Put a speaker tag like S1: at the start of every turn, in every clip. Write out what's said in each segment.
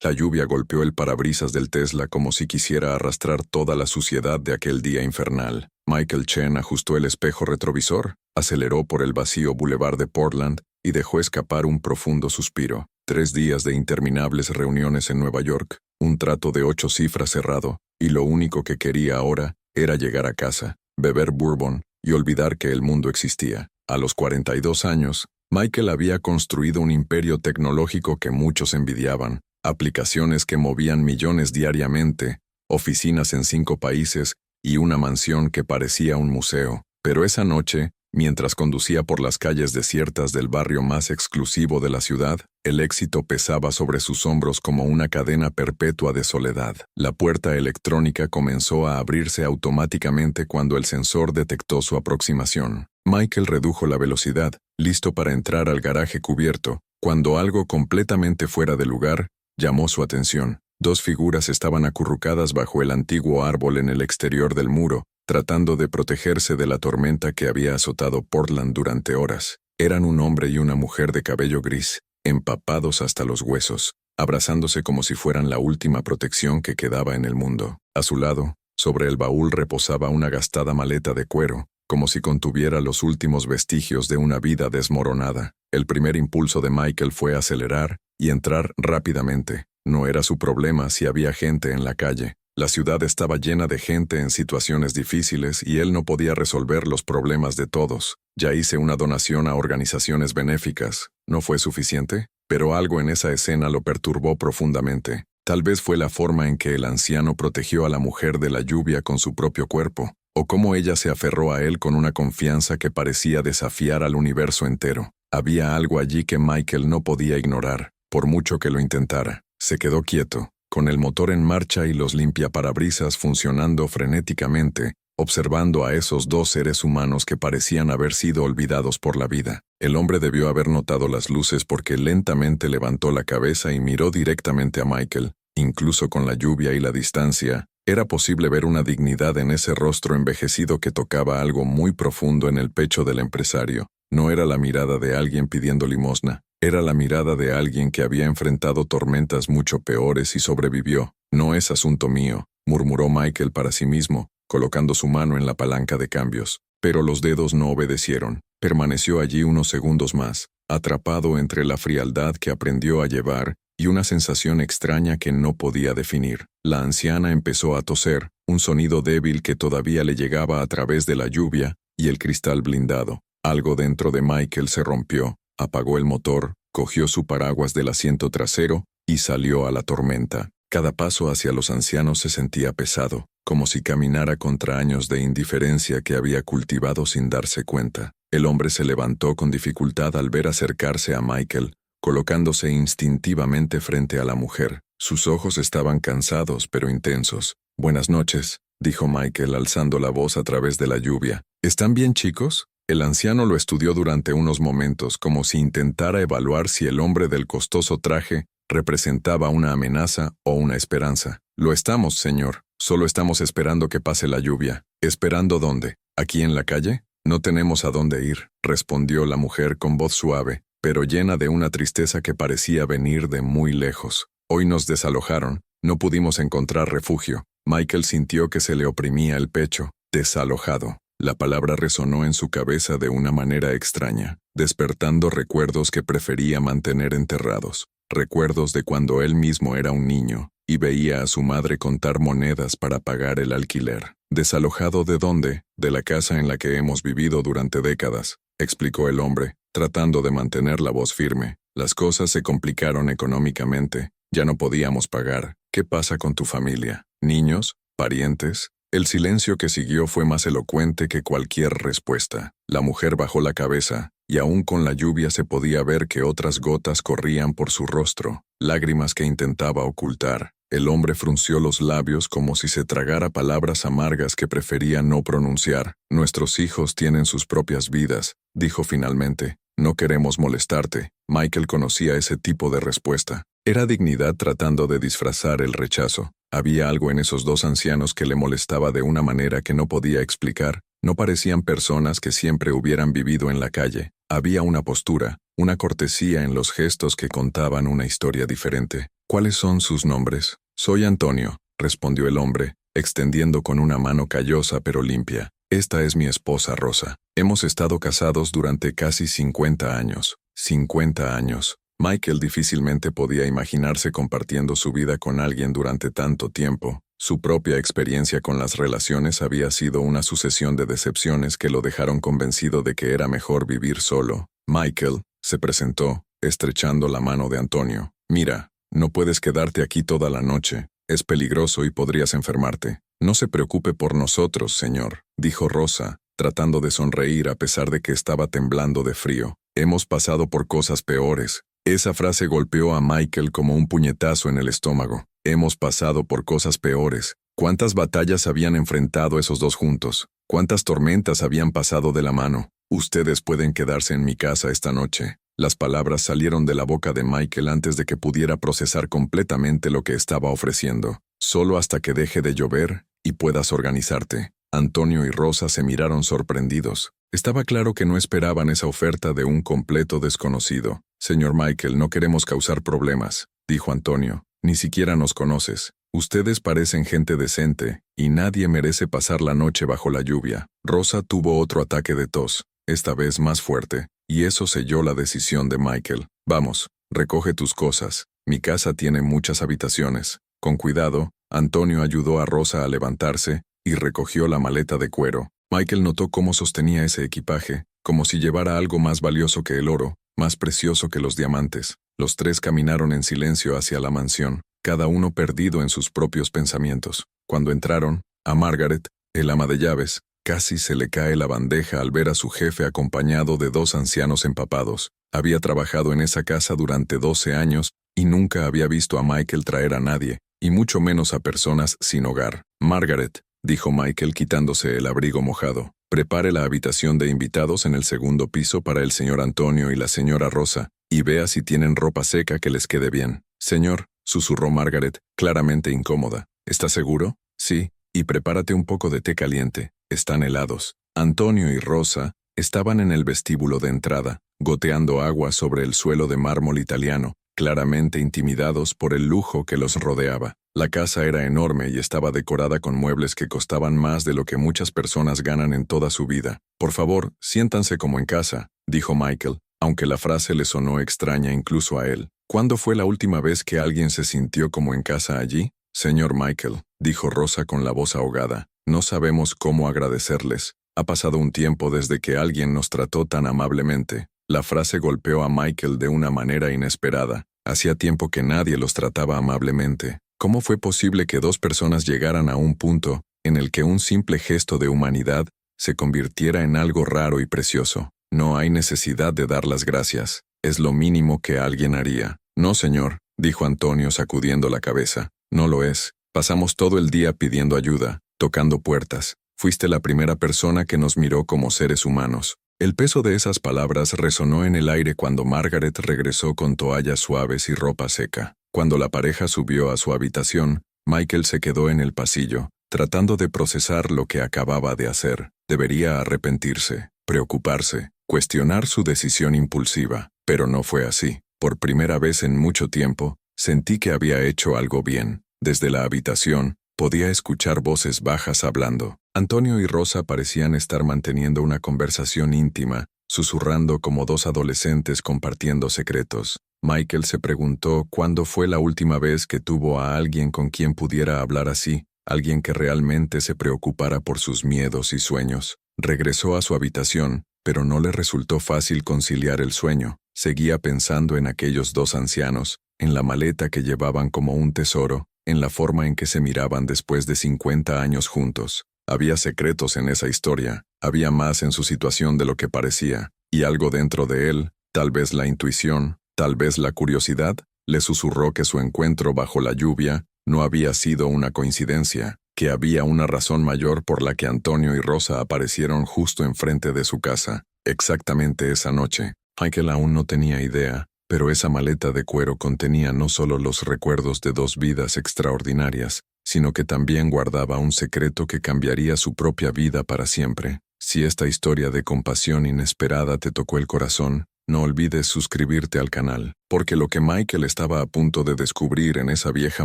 S1: La lluvia golpeó el parabrisas del Tesla como si quisiera arrastrar toda la suciedad de aquel día infernal. Michael Chen ajustó el espejo retrovisor, aceleró por el vacío bulevar de Portland y dejó escapar un profundo suspiro. 3 días de interminables reuniones en Nueva York, un trato de 8 cifras cerrado, y lo único que quería ahora era llegar a casa, beber bourbon y olvidar que el mundo existía. A los 42 años, Michael había construido un imperio tecnológico que muchos envidiaban, aplicaciones que movían millones diariamente, oficinas en 5 países y una mansión que parecía un museo. Pero esa noche, mientras conducía por las calles desiertas del barrio más exclusivo de la ciudad, el éxito pesaba sobre sus hombros como una cadena perpetua de soledad. La puerta electrónica comenzó a abrirse automáticamente cuando el sensor detectó su aproximación. Michael redujo la velocidad, listo para entrar al garaje cubierto, cuando algo completamente fuera de lugar llamó su atención. 2 figuras estaban acurrucadas bajo el antiguo árbol en el exterior del muro, tratando de protegerse de la tormenta que había azotado Portland durante horas. Eran un hombre y una mujer de cabello gris, empapados hasta los huesos, abrazándose como si fueran la última protección que quedaba en el mundo. A su lado, sobre el baúl reposaba una gastada maleta de cuero, como si contuviera los últimos vestigios de una vida desmoronada. El primer impulso de Michael fue acelerar y entrar rápidamente. No era su problema si había gente en la calle. La ciudad estaba llena de gente en situaciones difíciles y él no podía resolver los problemas de todos. Ya hice una donación a organizaciones benéficas. ¿No fue suficiente? Pero algo en esa escena lo perturbó profundamente. Tal vez fue la forma en que el anciano protegió a la mujer de la lluvia con su propio cuerpo, o cómo ella se aferró a él con una confianza que parecía desafiar al universo entero. Había algo allí que Michael no podía ignorar, por mucho que lo intentara. Se quedó quieto, con el motor en marcha y los limpiaparabrisas funcionando frenéticamente, observando a esos 2 seres humanos que parecían haber sido olvidados por la vida. El hombre debió haber notado las luces porque lentamente levantó la cabeza y miró directamente a Michael. Incluso con la lluvia y la distancia, era posible ver una dignidad en ese rostro envejecido que tocaba algo muy profundo en el pecho del empresario. No era la mirada de alguien pidiendo limosna. Era la mirada de alguien que había enfrentado tormentas mucho peores y sobrevivió. No es asunto mío, murmuró Michael para sí mismo, colocando su mano en la palanca de cambios. Pero los dedos no obedecieron. Permaneció allí unos segundos más, atrapado entre la frialdad que aprendió a llevar y una sensación extraña que no podía definir. La anciana empezó a toser, un sonido débil que todavía le llegaba a través de la lluvia y el cristal blindado. Algo dentro de Michael se rompió. Apagó el motor, cogió su paraguas del asiento trasero y salió a la tormenta. Cada paso hacia los ancianos se sentía pesado, como si caminara contra años de indiferencia que había cultivado sin darse cuenta. El hombre se levantó con dificultad al ver acercarse a Michael, colocándose instintivamente frente a la mujer. Sus ojos estaban cansados pero intensos. «Buenas noches», dijo Michael alzando la voz a través de la lluvia. «¿Están bien, chicos?» El anciano lo estudió durante unos momentos como si intentara evaluar si el hombre del costoso traje representaba una amenaza o una esperanza. «Lo estamos, señor. Solo estamos esperando que pase la lluvia». «¿Esperando dónde? ¿Aquí en la calle?» «No tenemos a dónde ir», respondió la mujer con voz suave, pero llena de una tristeza que parecía venir de muy lejos. «Hoy nos desalojaron. No pudimos encontrar refugio». Michael sintió que se le oprimía el pecho. Desalojado. La palabra resonó en su cabeza de una manera extraña, despertando recuerdos que prefería mantener enterrados. Recuerdos de cuando él mismo era un niño y veía a su madre contar monedas para pagar el alquiler. «¿Desalojado de dónde?» «De la casa en la que hemos vivido durante décadas», explicó el hombre, tratando de mantener la voz firme. «Las cosas se complicaron económicamente. Ya no podíamos pagar. ¿Qué pasa con tu familia? ¿Niños? ¿Parientes?» El silencio que siguió fue más elocuente que cualquier respuesta. La mujer bajó la cabeza, y aún con la lluvia se podía ver que otras gotas corrían por su rostro, lágrimas que intentaba ocultar. El hombre frunció los labios como si se tragara palabras amargas que prefería no pronunciar. «Nuestros hijos tienen sus propias vidas», dijo finalmente. «No queremos molestarte». Michael conocía ese tipo de respuesta. Era dignidad tratando de disfrazar el rechazo. Había algo en esos 2 ancianos que le molestaba de una manera que no podía explicar. No parecían personas que siempre hubieran vivido en la calle. Había una postura, una cortesía en los gestos que contaban una historia diferente. ¿Cuáles son sus nombres? Soy Antonio, respondió el hombre, extendiendo con una mano callosa pero limpia. Esta es mi esposa Rosa. Hemos estado casados durante casi 50 años. 50 años. Michael difícilmente podía imaginarse compartiendo su vida con alguien durante tanto tiempo. Su propia experiencia con las relaciones había sido una sucesión de decepciones que lo dejaron convencido de que era mejor vivir solo. Michael se presentó, estrechando la mano de Antonio. Mira, no puedes quedarte aquí toda la noche. Es peligroso y podrías enfermarte. No se preocupe por nosotros, señor, dijo Rosa, tratando de sonreír a pesar de que estaba temblando de frío. Hemos pasado por cosas peores. Esa frase golpeó a Michael como un puñetazo en el estómago. Hemos pasado por cosas peores. ¿Cuántas batallas habían enfrentado esos dos juntos? ¿Cuántas tormentas habían pasado de la mano? Ustedes pueden quedarse en mi casa esta noche. Las palabras salieron de la boca de Michael antes de que pudiera procesar completamente lo que estaba ofreciendo. Solo hasta que deje de llover y puedas organizarte. Antonio y Rosa se miraron sorprendidos. Estaba claro que no esperaban esa oferta de un completo desconocido. Señor Michael, no queremos causar problemas, dijo Antonio. Ni siquiera nos conoces. Ustedes parecen gente decente, y nadie merece pasar la noche bajo la lluvia. Rosa tuvo otro ataque de tos, esta vez más fuerte, y eso selló la decisión de Michael. Vamos, recoge tus cosas. Mi casa tiene muchas habitaciones. Con cuidado, Antonio ayudó a Rosa a levantarse y recogió la maleta de cuero. Michael notó cómo sostenía ese equipaje, como si llevara algo más valioso que el oro, más precioso que los diamantes. Los tres caminaron en silencio hacia la mansión, cada uno perdido en sus propios pensamientos. Cuando entraron, a Margaret, el ama de llaves, casi se le cae la bandeja al ver a su jefe acompañado de dos ancianos empapados. Había trabajado en esa casa durante 12 años y nunca había visto a Michael traer a nadie, y mucho menos a personas sin hogar. Margaret, dijo Michael quitándose el abrigo mojado, prepare la habitación de invitados en el segundo piso para el señor Antonio y la señora Rosa, y vea si tienen ropa seca que les quede bien. Señor, susurró Margaret, claramente incómoda. ¿Estás seguro? Sí, y prepárate un poco de té caliente. Están helados. Antonio y Rosa estaban en el vestíbulo de entrada, goteando agua sobre el suelo de mármol italiano, claramente intimidados por el lujo que los rodeaba. La casa era enorme y estaba decorada con muebles que costaban más de lo que muchas personas ganan en toda su vida. Por favor, siéntanse como en casa, dijo Michael, aunque la frase le sonó extraña incluso a él. ¿Cuándo fue la última vez que alguien se sintió como en casa allí? Señor Michael, dijo Rosa con la voz ahogada, no sabemos cómo agradecerles. Ha pasado un tiempo desde que alguien nos trató tan amablemente. La frase golpeó a Michael de una manera inesperada. Hacía tiempo que nadie los trataba amablemente. ¿Cómo fue posible que dos personas llegaran a un punto en el que un simple gesto de humanidad se convirtiera en algo raro y precioso? No hay necesidad de dar las gracias. Es lo mínimo que alguien haría. No, señor, dijo Antonio sacudiendo la cabeza. No lo es. Pasamos todo el día pidiendo ayuda, tocando puertas. Fuiste la primera persona que nos miró como seres humanos. El peso de esas palabras resonó en el aire cuando Margaret regresó con toallas suaves y ropa seca. Cuando la pareja subió a su habitación, Michael se quedó en el pasillo, tratando de procesar lo que acababa de hacer. Debería arrepentirse, preocuparse, cuestionar su decisión impulsiva, pero no fue así. Por primera vez en mucho tiempo, sentí que había hecho algo bien. Desde la habitación, podía escuchar voces bajas hablando. Antonio y Rosa parecían estar manteniendo una conversación íntima, susurrando como dos adolescentes compartiendo secretos. Michael se preguntó cuándo fue la última vez que tuvo a alguien con quien pudiera hablar así, alguien que realmente se preocupara por sus miedos y sueños. Regresó a su habitación, pero no le resultó fácil conciliar el sueño. Seguía pensando en aquellos dos ancianos, en la maleta que llevaban como un tesoro, en la forma en que se miraban después de 50 años juntos. Había secretos en esa historia, había más en su situación de lo que parecía, y algo dentro de él, tal vez la intuición, tal vez la curiosidad, le susurró que su encuentro bajo la lluvia no había sido una coincidencia, que había una razón mayor por la que Antonio y Rosa aparecieron justo enfrente de su casa, exactamente esa noche. Michael aún no tenía idea, pero esa maleta de cuero contenía no solo los recuerdos de dos vidas extraordinarias, sino que también guardaba un secreto que cambiaría su propia vida para siempre. Si esta historia de compasión inesperada te tocó el corazón, no olvides suscribirte al canal, porque lo que Michael estaba a punto de descubrir en esa vieja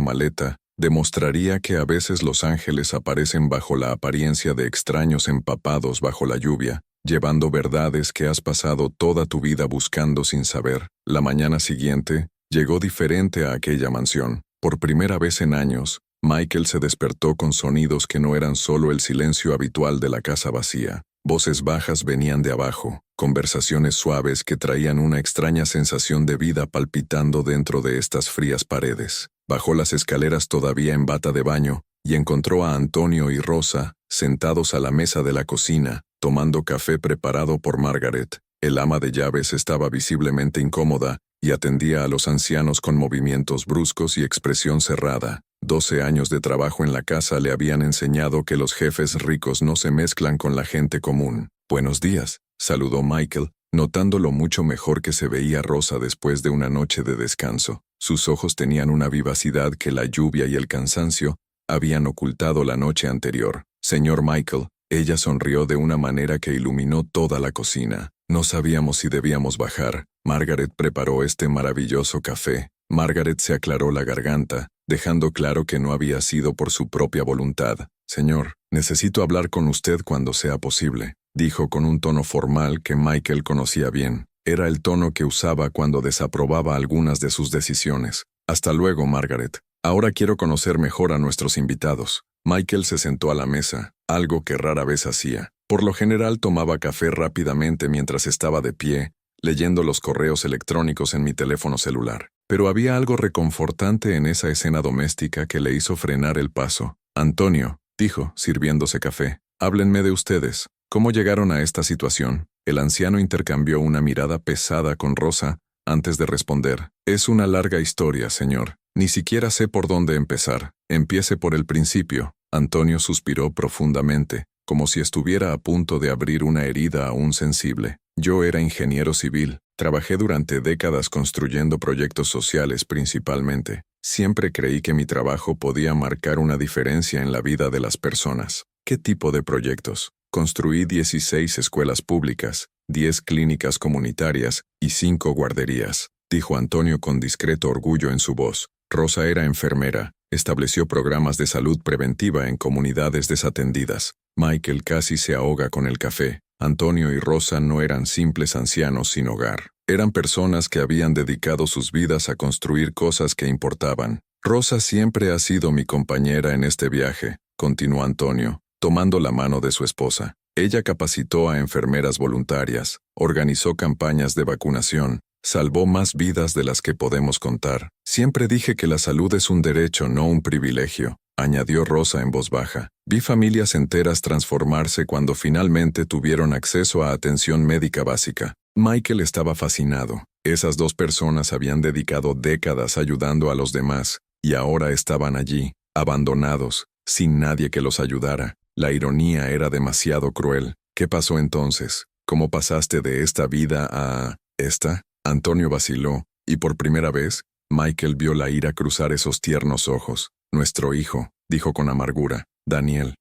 S1: maleta demostraría que a veces los ángeles aparecen bajo la apariencia de extraños empapados bajo la lluvia, llevando verdades que has pasado toda tu vida buscando sin saber. La mañana siguiente, llegó diferente a aquella mansión. Por primera vez en años, Michael se despertó con sonidos que no eran solo el silencio habitual de la casa vacía. Voces bajas venían de abajo, conversaciones suaves que traían una extraña sensación de vida palpitando dentro de estas frías paredes. Bajó las escaleras todavía en bata de baño y encontró a Antonio y Rosa sentados a la mesa de la cocina, tomando café preparado por Margaret. El ama de llaves estaba visiblemente incómoda y atendía a los ancianos con movimientos bruscos y expresión cerrada. 12 años de trabajo en la casa le habían enseñado que los jefes ricos no se mezclan con la gente común. «Buenos días», saludó Michael, notando lo mucho mejor que se veía Rosa después de una noche de descanso. Sus ojos tenían una vivacidad que la lluvia y el cansancio habían ocultado la noche anterior. «Señor Michael», ella sonrió de una manera que iluminó toda la cocina. No sabíamos si debíamos bajar. Margaret preparó este maravilloso café. Margaret se aclaró la garganta, dejando claro que no había sido por su propia voluntad. «Señor, necesito hablar con usted cuando sea posible», dijo con un tono formal que Michael conocía bien. Era el tono que usaba cuando desaprobaba algunas de sus decisiones. «Hasta luego, Margaret. Ahora quiero conocer mejor a nuestros invitados». Michael se sentó a la mesa, algo que rara vez hacía. Por lo general tomaba café rápidamente mientras estaba de pie, leyendo los correos electrónicos en mi teléfono celular. Pero había algo reconfortante en esa escena doméstica que le hizo frenar el paso. «Antonio», dijo, sirviéndose café, «háblenme de ustedes. ¿Cómo llegaron a esta situación?» El anciano intercambió una mirada pesada con Rosa antes de responder. «Es una larga historia, señor. Ni siquiera sé por dónde empezar. Empiece por el principio». Antonio suspiró profundamente, como si estuviera a punto de abrir una herida aún sensible. «Yo era ingeniero civil. Trabajé durante décadas construyendo proyectos sociales principalmente. Siempre creí que mi trabajo podía marcar una diferencia en la vida de las personas». «¿Qué tipo de proyectos?» «Construí 16 escuelas públicas, 10 clínicas comunitarias y 5 guarderías», dijo Antonio con discreto orgullo en su voz. Rosa era enfermera. Estableció programas de salud preventiva en comunidades desatendidas. Michael casi se ahoga con el café. Antonio y Rosa no eran simples ancianos sin hogar. Eran personas que habían dedicado sus vidas a construir cosas que importaban. «Rosa siempre ha sido mi compañera en este viaje», continuó Antonio, tomando la mano de su esposa. «Ella capacitó a enfermeras voluntarias, organizó campañas de vacunación, salvó más vidas de las que podemos contar. Siempre dije que la salud es un derecho, no un privilegio», añadió Rosa en voz baja. «Vi familias enteras transformarse cuando finalmente tuvieron acceso a atención médica básica». Michael estaba fascinado. Esas dos personas habían dedicado décadas ayudando a los demás, y ahora estaban allí, abandonados, sin nadie que los ayudara. La ironía era demasiado cruel. «¿Qué pasó entonces? ¿Cómo pasaste de esta vida a esta?» Antonio vaciló, y por primera vez, Michael vio la ira cruzar esos tiernos ojos. «Nuestro hijo», dijo con amargura. Daniel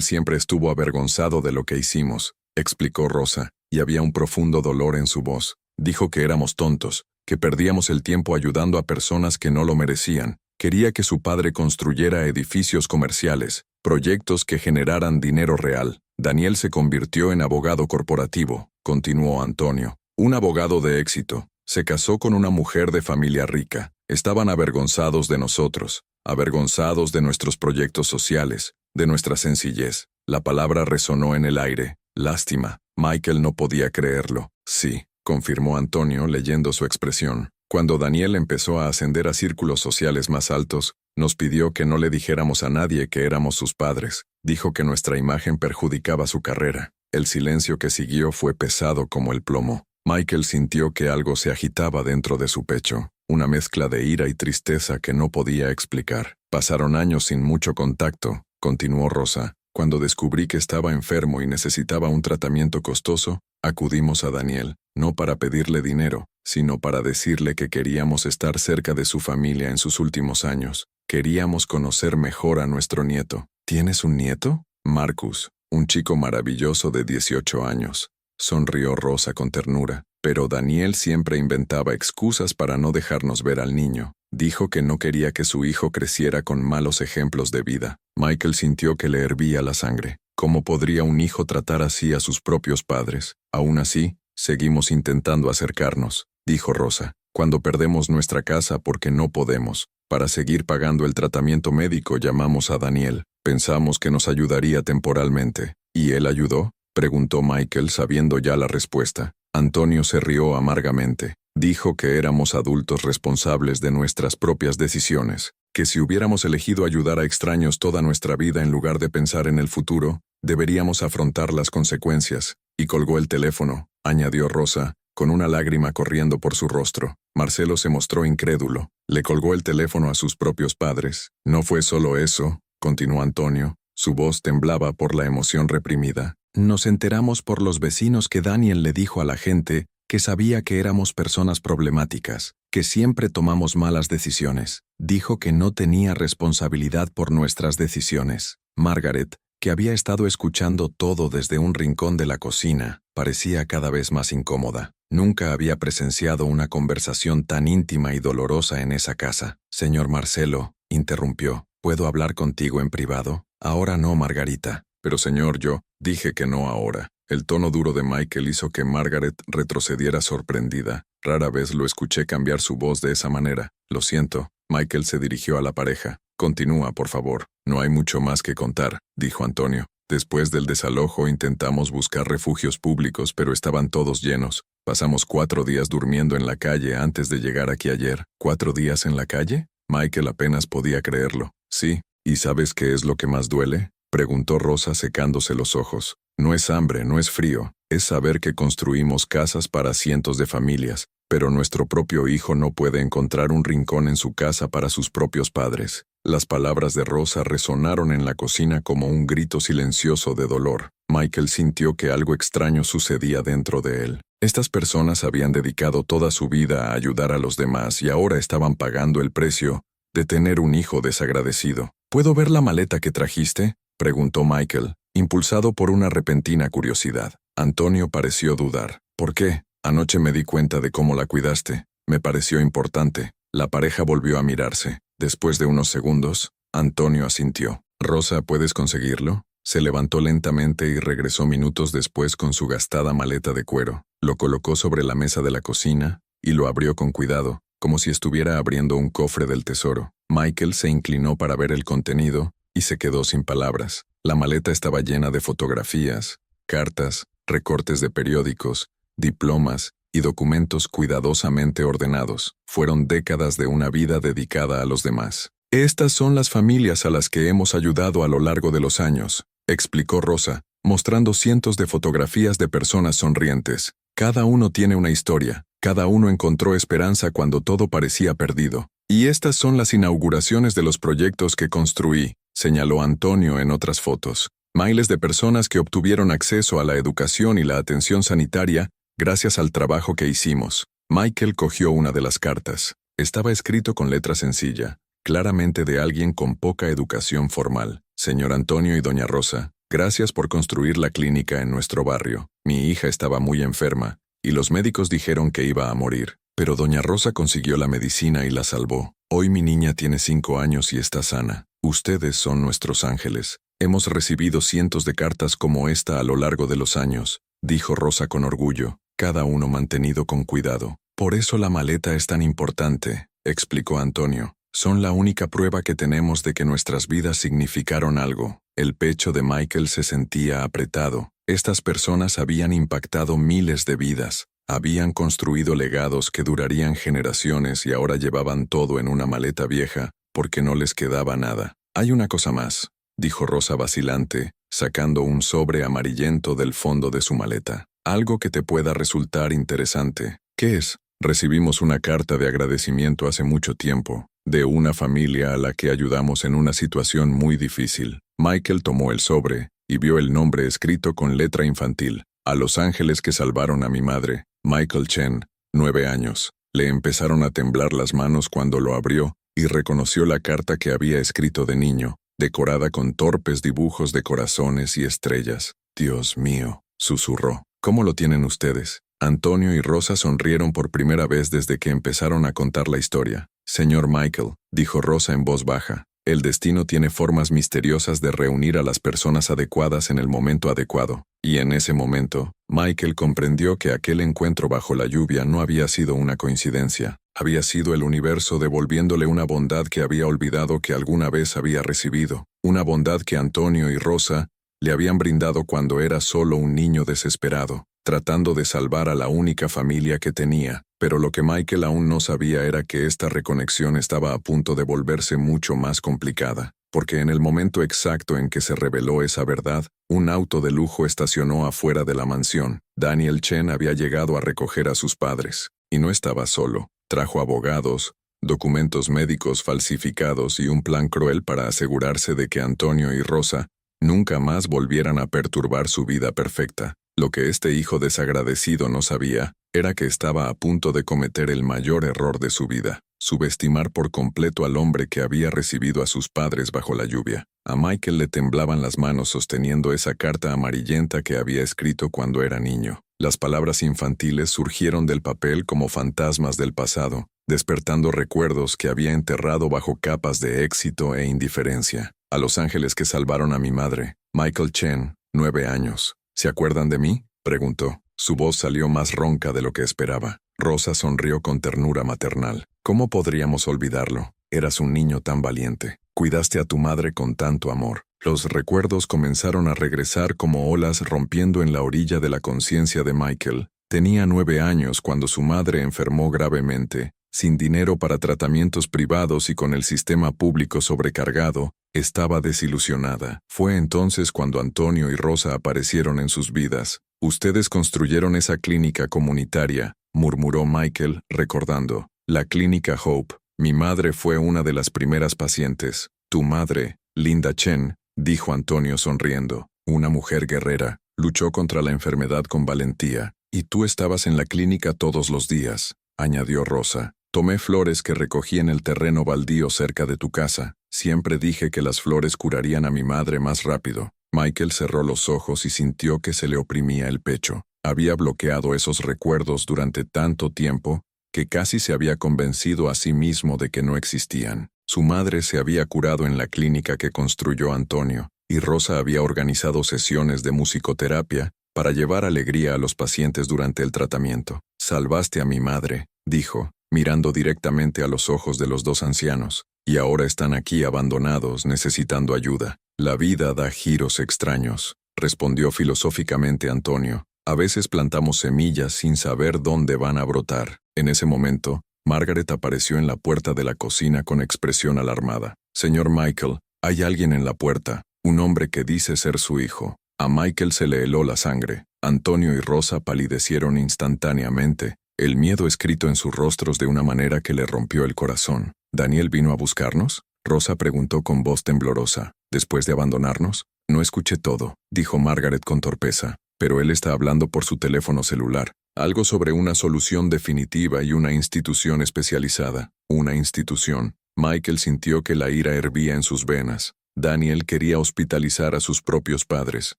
S1: siempre estuvo avergonzado de lo que hicimos», explicó Rosa, y había un profundo dolor en su voz. «Dijo que éramos tontos, que perdíamos el tiempo ayudando a personas que no lo merecían. Quería que su padre construyera edificios comerciales, proyectos que generaran dinero real. Daniel se convirtió en abogado corporativo», continuó Antonio. «Un abogado de éxito. Se casó con una mujer de familia rica. Estaban avergonzados de nosotros, avergonzados de nuestros proyectos sociales, de nuestra sencillez». La palabra resonó en el aire. «Lástima». Michael no podía creerlo. «Sí», confirmó Antonio leyendo su expresión. «Cuando Daniel empezó a ascender a círculos sociales más altos, nos pidió que no le dijéramos a nadie que éramos sus padres. Dijo que nuestra imagen perjudicaba su carrera». El silencio que siguió fue pesado como el plomo. Michael sintió que algo se agitaba dentro de su pecho, una mezcla de ira y tristeza que no podía explicar. «Pasaron años sin mucho contacto», continuó Rosa. «Cuando descubrí que estaba enfermo y necesitaba un tratamiento costoso, acudimos a Daniel, no para pedirle dinero, sino para decirle que queríamos estar cerca de su familia en sus últimos años. Queríamos conocer mejor a nuestro nieto». «¿Tienes un nieto?» «Marcus, un chico maravilloso de 18 años». Sonrió Rosa con ternura. pero Daniel siempre inventaba excusas para no dejarnos ver al niño. Dijo que no quería que su hijo creciera con malos ejemplos de vida. Michael sintió que le hervía la sangre. ¿Cómo podría un hijo tratar así a sus propios padres? Aún así, seguimos intentando acercarnos, dijo Rosa. Cuando perdemos nuestra casa porque no podemos, para seguir pagando el tratamiento médico llamamos a Daniel. Pensamos que nos ayudaría temporalmente. ¿Y él ayudó?, preguntó Michael sabiendo ya la respuesta. Antonio se rió amargamente. Dijo que éramos adultos responsables de nuestras propias decisiones, que si hubiéramos elegido ayudar a extraños toda nuestra vida en lugar de pensar en el futuro, deberíamos afrontar las consecuencias. Y colgó el teléfono, añadió Rosa, con una lágrima corriendo por su rostro. Marcelo se mostró incrédulo. Le colgó el teléfono a sus propios padres. No fue solo eso, continuó Antonio. Su voz temblaba por la emoción reprimida. Nos enteramos por los vecinos que Daniel le dijo a la gente que sabía que éramos personas problemáticas, que siempre tomamos malas decisiones. Dijo que no tenía responsabilidad por nuestras decisiones. Margaret, que había estado escuchando todo desde un rincón de la cocina, parecía cada vez más incómoda. Nunca había presenciado una conversación tan íntima y dolorosa en esa casa. Señor Marcelo, interrumpió, ¿puedo hablar contigo en privado? Ahora no, Margarita. Pero señor, yo dije que no ahora. El tono duro de Michael hizo que Margaret retrocediera sorprendida. Rara vez lo escuché cambiar su voz de esa manera. Lo siento. Michael se dirigió a la pareja. Continúa, por favor. No hay mucho más que contar, dijo Antonio. Después del desalojo intentamos buscar refugios públicos, pero estaban todos llenos. Pasamos 4 días durmiendo en la calle antes de llegar aquí ayer. ¿4 días en la calle? Michael apenas podía creerlo. Sí. ¿Y sabes qué es lo que más duele?, preguntó Rosa secándose los ojos. No es hambre, no es frío, es saber que construimos casas para cientos de familias, pero nuestro propio hijo no puede encontrar un rincón en su casa para sus propios padres. Las palabras de Rosa resonaron en la cocina como un grito silencioso de dolor. Michael sintió que algo extraño sucedía dentro de él. Estas personas habían dedicado toda su vida a ayudar a los demás y ahora estaban pagando el precio de tener un hijo desagradecido. ¿Puedo ver la maleta que trajiste?, preguntó Michael, impulsado por una repentina curiosidad. Antonio pareció dudar. ¿Por qué? Anoche me di cuenta de cómo la cuidaste. Me pareció importante. La pareja volvió a mirarse. Después de unos segundos, Antonio asintió. Rosa, ¿puedes conseguirlo? Se levantó lentamente y regresó minutos después con su gastada maleta de cuero. Lo colocó sobre la mesa de la cocina y lo abrió con cuidado, como si estuviera abriendo un cofre del tesoro. Michael se inclinó para ver el contenido y se quedó sin palabras. La maleta estaba llena de fotografías, cartas, recortes de periódicos, diplomas y documentos cuidadosamente ordenados. Fueron décadas de una vida dedicada a los demás. Estas son las familias a las que hemos ayudado a lo largo de los años, explicó Rosa, mostrando cientos de fotografías de personas sonrientes. Cada uno tiene una historia, cada uno encontró esperanza cuando todo parecía perdido. Y estas son las inauguraciones de los proyectos que construí, señaló Antonio en otras fotos. Miles de personas que obtuvieron acceso a la educación y la atención sanitaria gracias al trabajo que hicimos. Michael cogió una de las cartas. Estaba escrito con letra sencilla, claramente de alguien con poca educación formal. Señor Antonio y doña Rosa, gracias por construir la clínica en nuestro barrio. Mi hija estaba muy enferma, y los médicos dijeron que iba a morir. Pero doña Rosa consiguió la medicina y la salvó. Hoy mi niña tiene 5 años y está sana. Ustedes son nuestros ángeles. Hemos recibido cientos de cartas como esta a lo largo de los años, dijo Rosa con orgullo, cada uno mantenido con cuidado. Por eso la maleta es tan importante, explicó Antonio. Son la única prueba que tenemos de que nuestras vidas significaron algo. El pecho de Michael se sentía apretado. Estas personas habían impactado miles de vidas. Habían construido legados que durarían generaciones y ahora llevaban todo en una maleta vieja, porque no les quedaba nada. Hay una cosa más, dijo Rosa vacilante, sacando un sobre amarillento del fondo de su maleta. Algo que te pueda resultar interesante. ¿Qué es? Recibimos una carta de agradecimiento hace mucho tiempo, de una familia a la que ayudamos en una situación muy difícil. Michael tomó el sobre y vio el nombre escrito con letra infantil. A los ángeles que salvaron a mi madre, Michael Chen, 9 años. Le empezaron a temblar las manos cuando lo abrió y reconoció la carta que había escrito de niño, decorada con torpes dibujos de corazones y estrellas. Dios mío, susurró. ¿Cómo lo tienen ustedes? Antonio y Rosa sonrieron por primera vez desde que empezaron a contar la historia. Señor Michael, dijo Rosa en voz baja, el destino tiene formas misteriosas de reunir a las personas adecuadas en el momento adecuado. Y en ese momento, Michael comprendió que aquel encuentro bajo la lluvia no había sido una coincidencia. Había sido el universo devolviéndole una bondad que había olvidado que alguna vez había recibido. Una bondad que Antonio y Rosa le habían brindado cuando era solo un niño desesperado, tratando de salvar a la única familia que tenía. Pero lo que Michael aún no sabía era que esta reconexión estaba a punto de volverse mucho más complicada, porque en el momento exacto en que se reveló esa verdad, un auto de lujo estacionó afuera de la mansión. Daniel Chen había llegado a recoger a sus padres, y no estaba solo. Trajo abogados, documentos médicos falsificados y un plan cruel para asegurarse de que Antonio y Rosa nunca más volvieran a perturbar su vida perfecta. Lo que este hijo desagradecido no sabía era que estaba a punto de cometer el mayor error de su vida, subestimar por completo al hombre que había recibido a sus padres bajo la lluvia. A Michael le temblaban las manos sosteniendo esa carta amarillenta que había escrito cuando era niño. Las palabras infantiles surgieron del papel como fantasmas del pasado, despertando recuerdos que había enterrado bajo capas de éxito e indiferencia. A los ángeles que salvaron a mi madre, Michael Chen, 9 años. ¿Se acuerdan de mí?, preguntó. Su voz salió más ronca de lo que esperaba. Rosa sonrió con ternura maternal. ¿Cómo podríamos olvidarlo? Eras un niño tan valiente. Cuidaste a tu madre con tanto amor. Los recuerdos comenzaron a regresar como olas rompiendo en la orilla de la conciencia de Michael. Tenía 9 años cuando su madre enfermó gravemente. Sin dinero para tratamientos privados y con el sistema público sobrecargado, estaba desilusionada. Fue entonces cuando Antonio y Rosa aparecieron en sus vidas. Ustedes construyeron esa clínica comunitaria, murmuró Michael, recordando. La clínica Hope. Mi madre fue una de las primeras pacientes. Tu madre, Linda Chen, dijo Antonio sonriendo. Una mujer guerrera. Luchó contra la enfermedad con valentía. Y tú estabas en la clínica todos los días, añadió Rosa. Tomé flores que recogí en el terreno baldío cerca de tu casa. Siempre dije que las flores curarían a mi madre más rápido. Michael cerró los ojos y sintió que se le oprimía el pecho. Había bloqueado esos recuerdos durante tanto tiempo que casi se había convencido a sí mismo de que no existían. Su madre se había curado en la clínica que construyó Antonio, y Rosa había organizado sesiones de musicoterapia para llevar alegría a los pacientes durante el tratamiento. Salvaste a mi madre, dijo, mirando directamente a los ojos de los dos ancianos, y ahora están aquí abandonados, necesitando ayuda. La vida da giros extraños, respondió filosóficamente Antonio. A veces plantamos semillas sin saber dónde van a brotar. En ese momento, Margaret apareció en la puerta de la cocina con expresión alarmada. Señor Michael, hay alguien en la puerta, un hombre que dice ser su hijo. A Michael se le heló la sangre. Antonio y Rosa palidecieron instantáneamente, el miedo escrito en sus rostros de una manera que le rompió el corazón. ¿Daniel vino a buscarnos?, Rosa preguntó con voz temblorosa. ¿Después de abandonarnos? No escuché todo, dijo Margaret con torpeza, pero él está hablando por su teléfono celular. Algo sobre una solución definitiva y una institución especializada. Una institución. Michael sintió que la ira hervía en sus venas. Daniel quería hospitalizar a sus propios padres.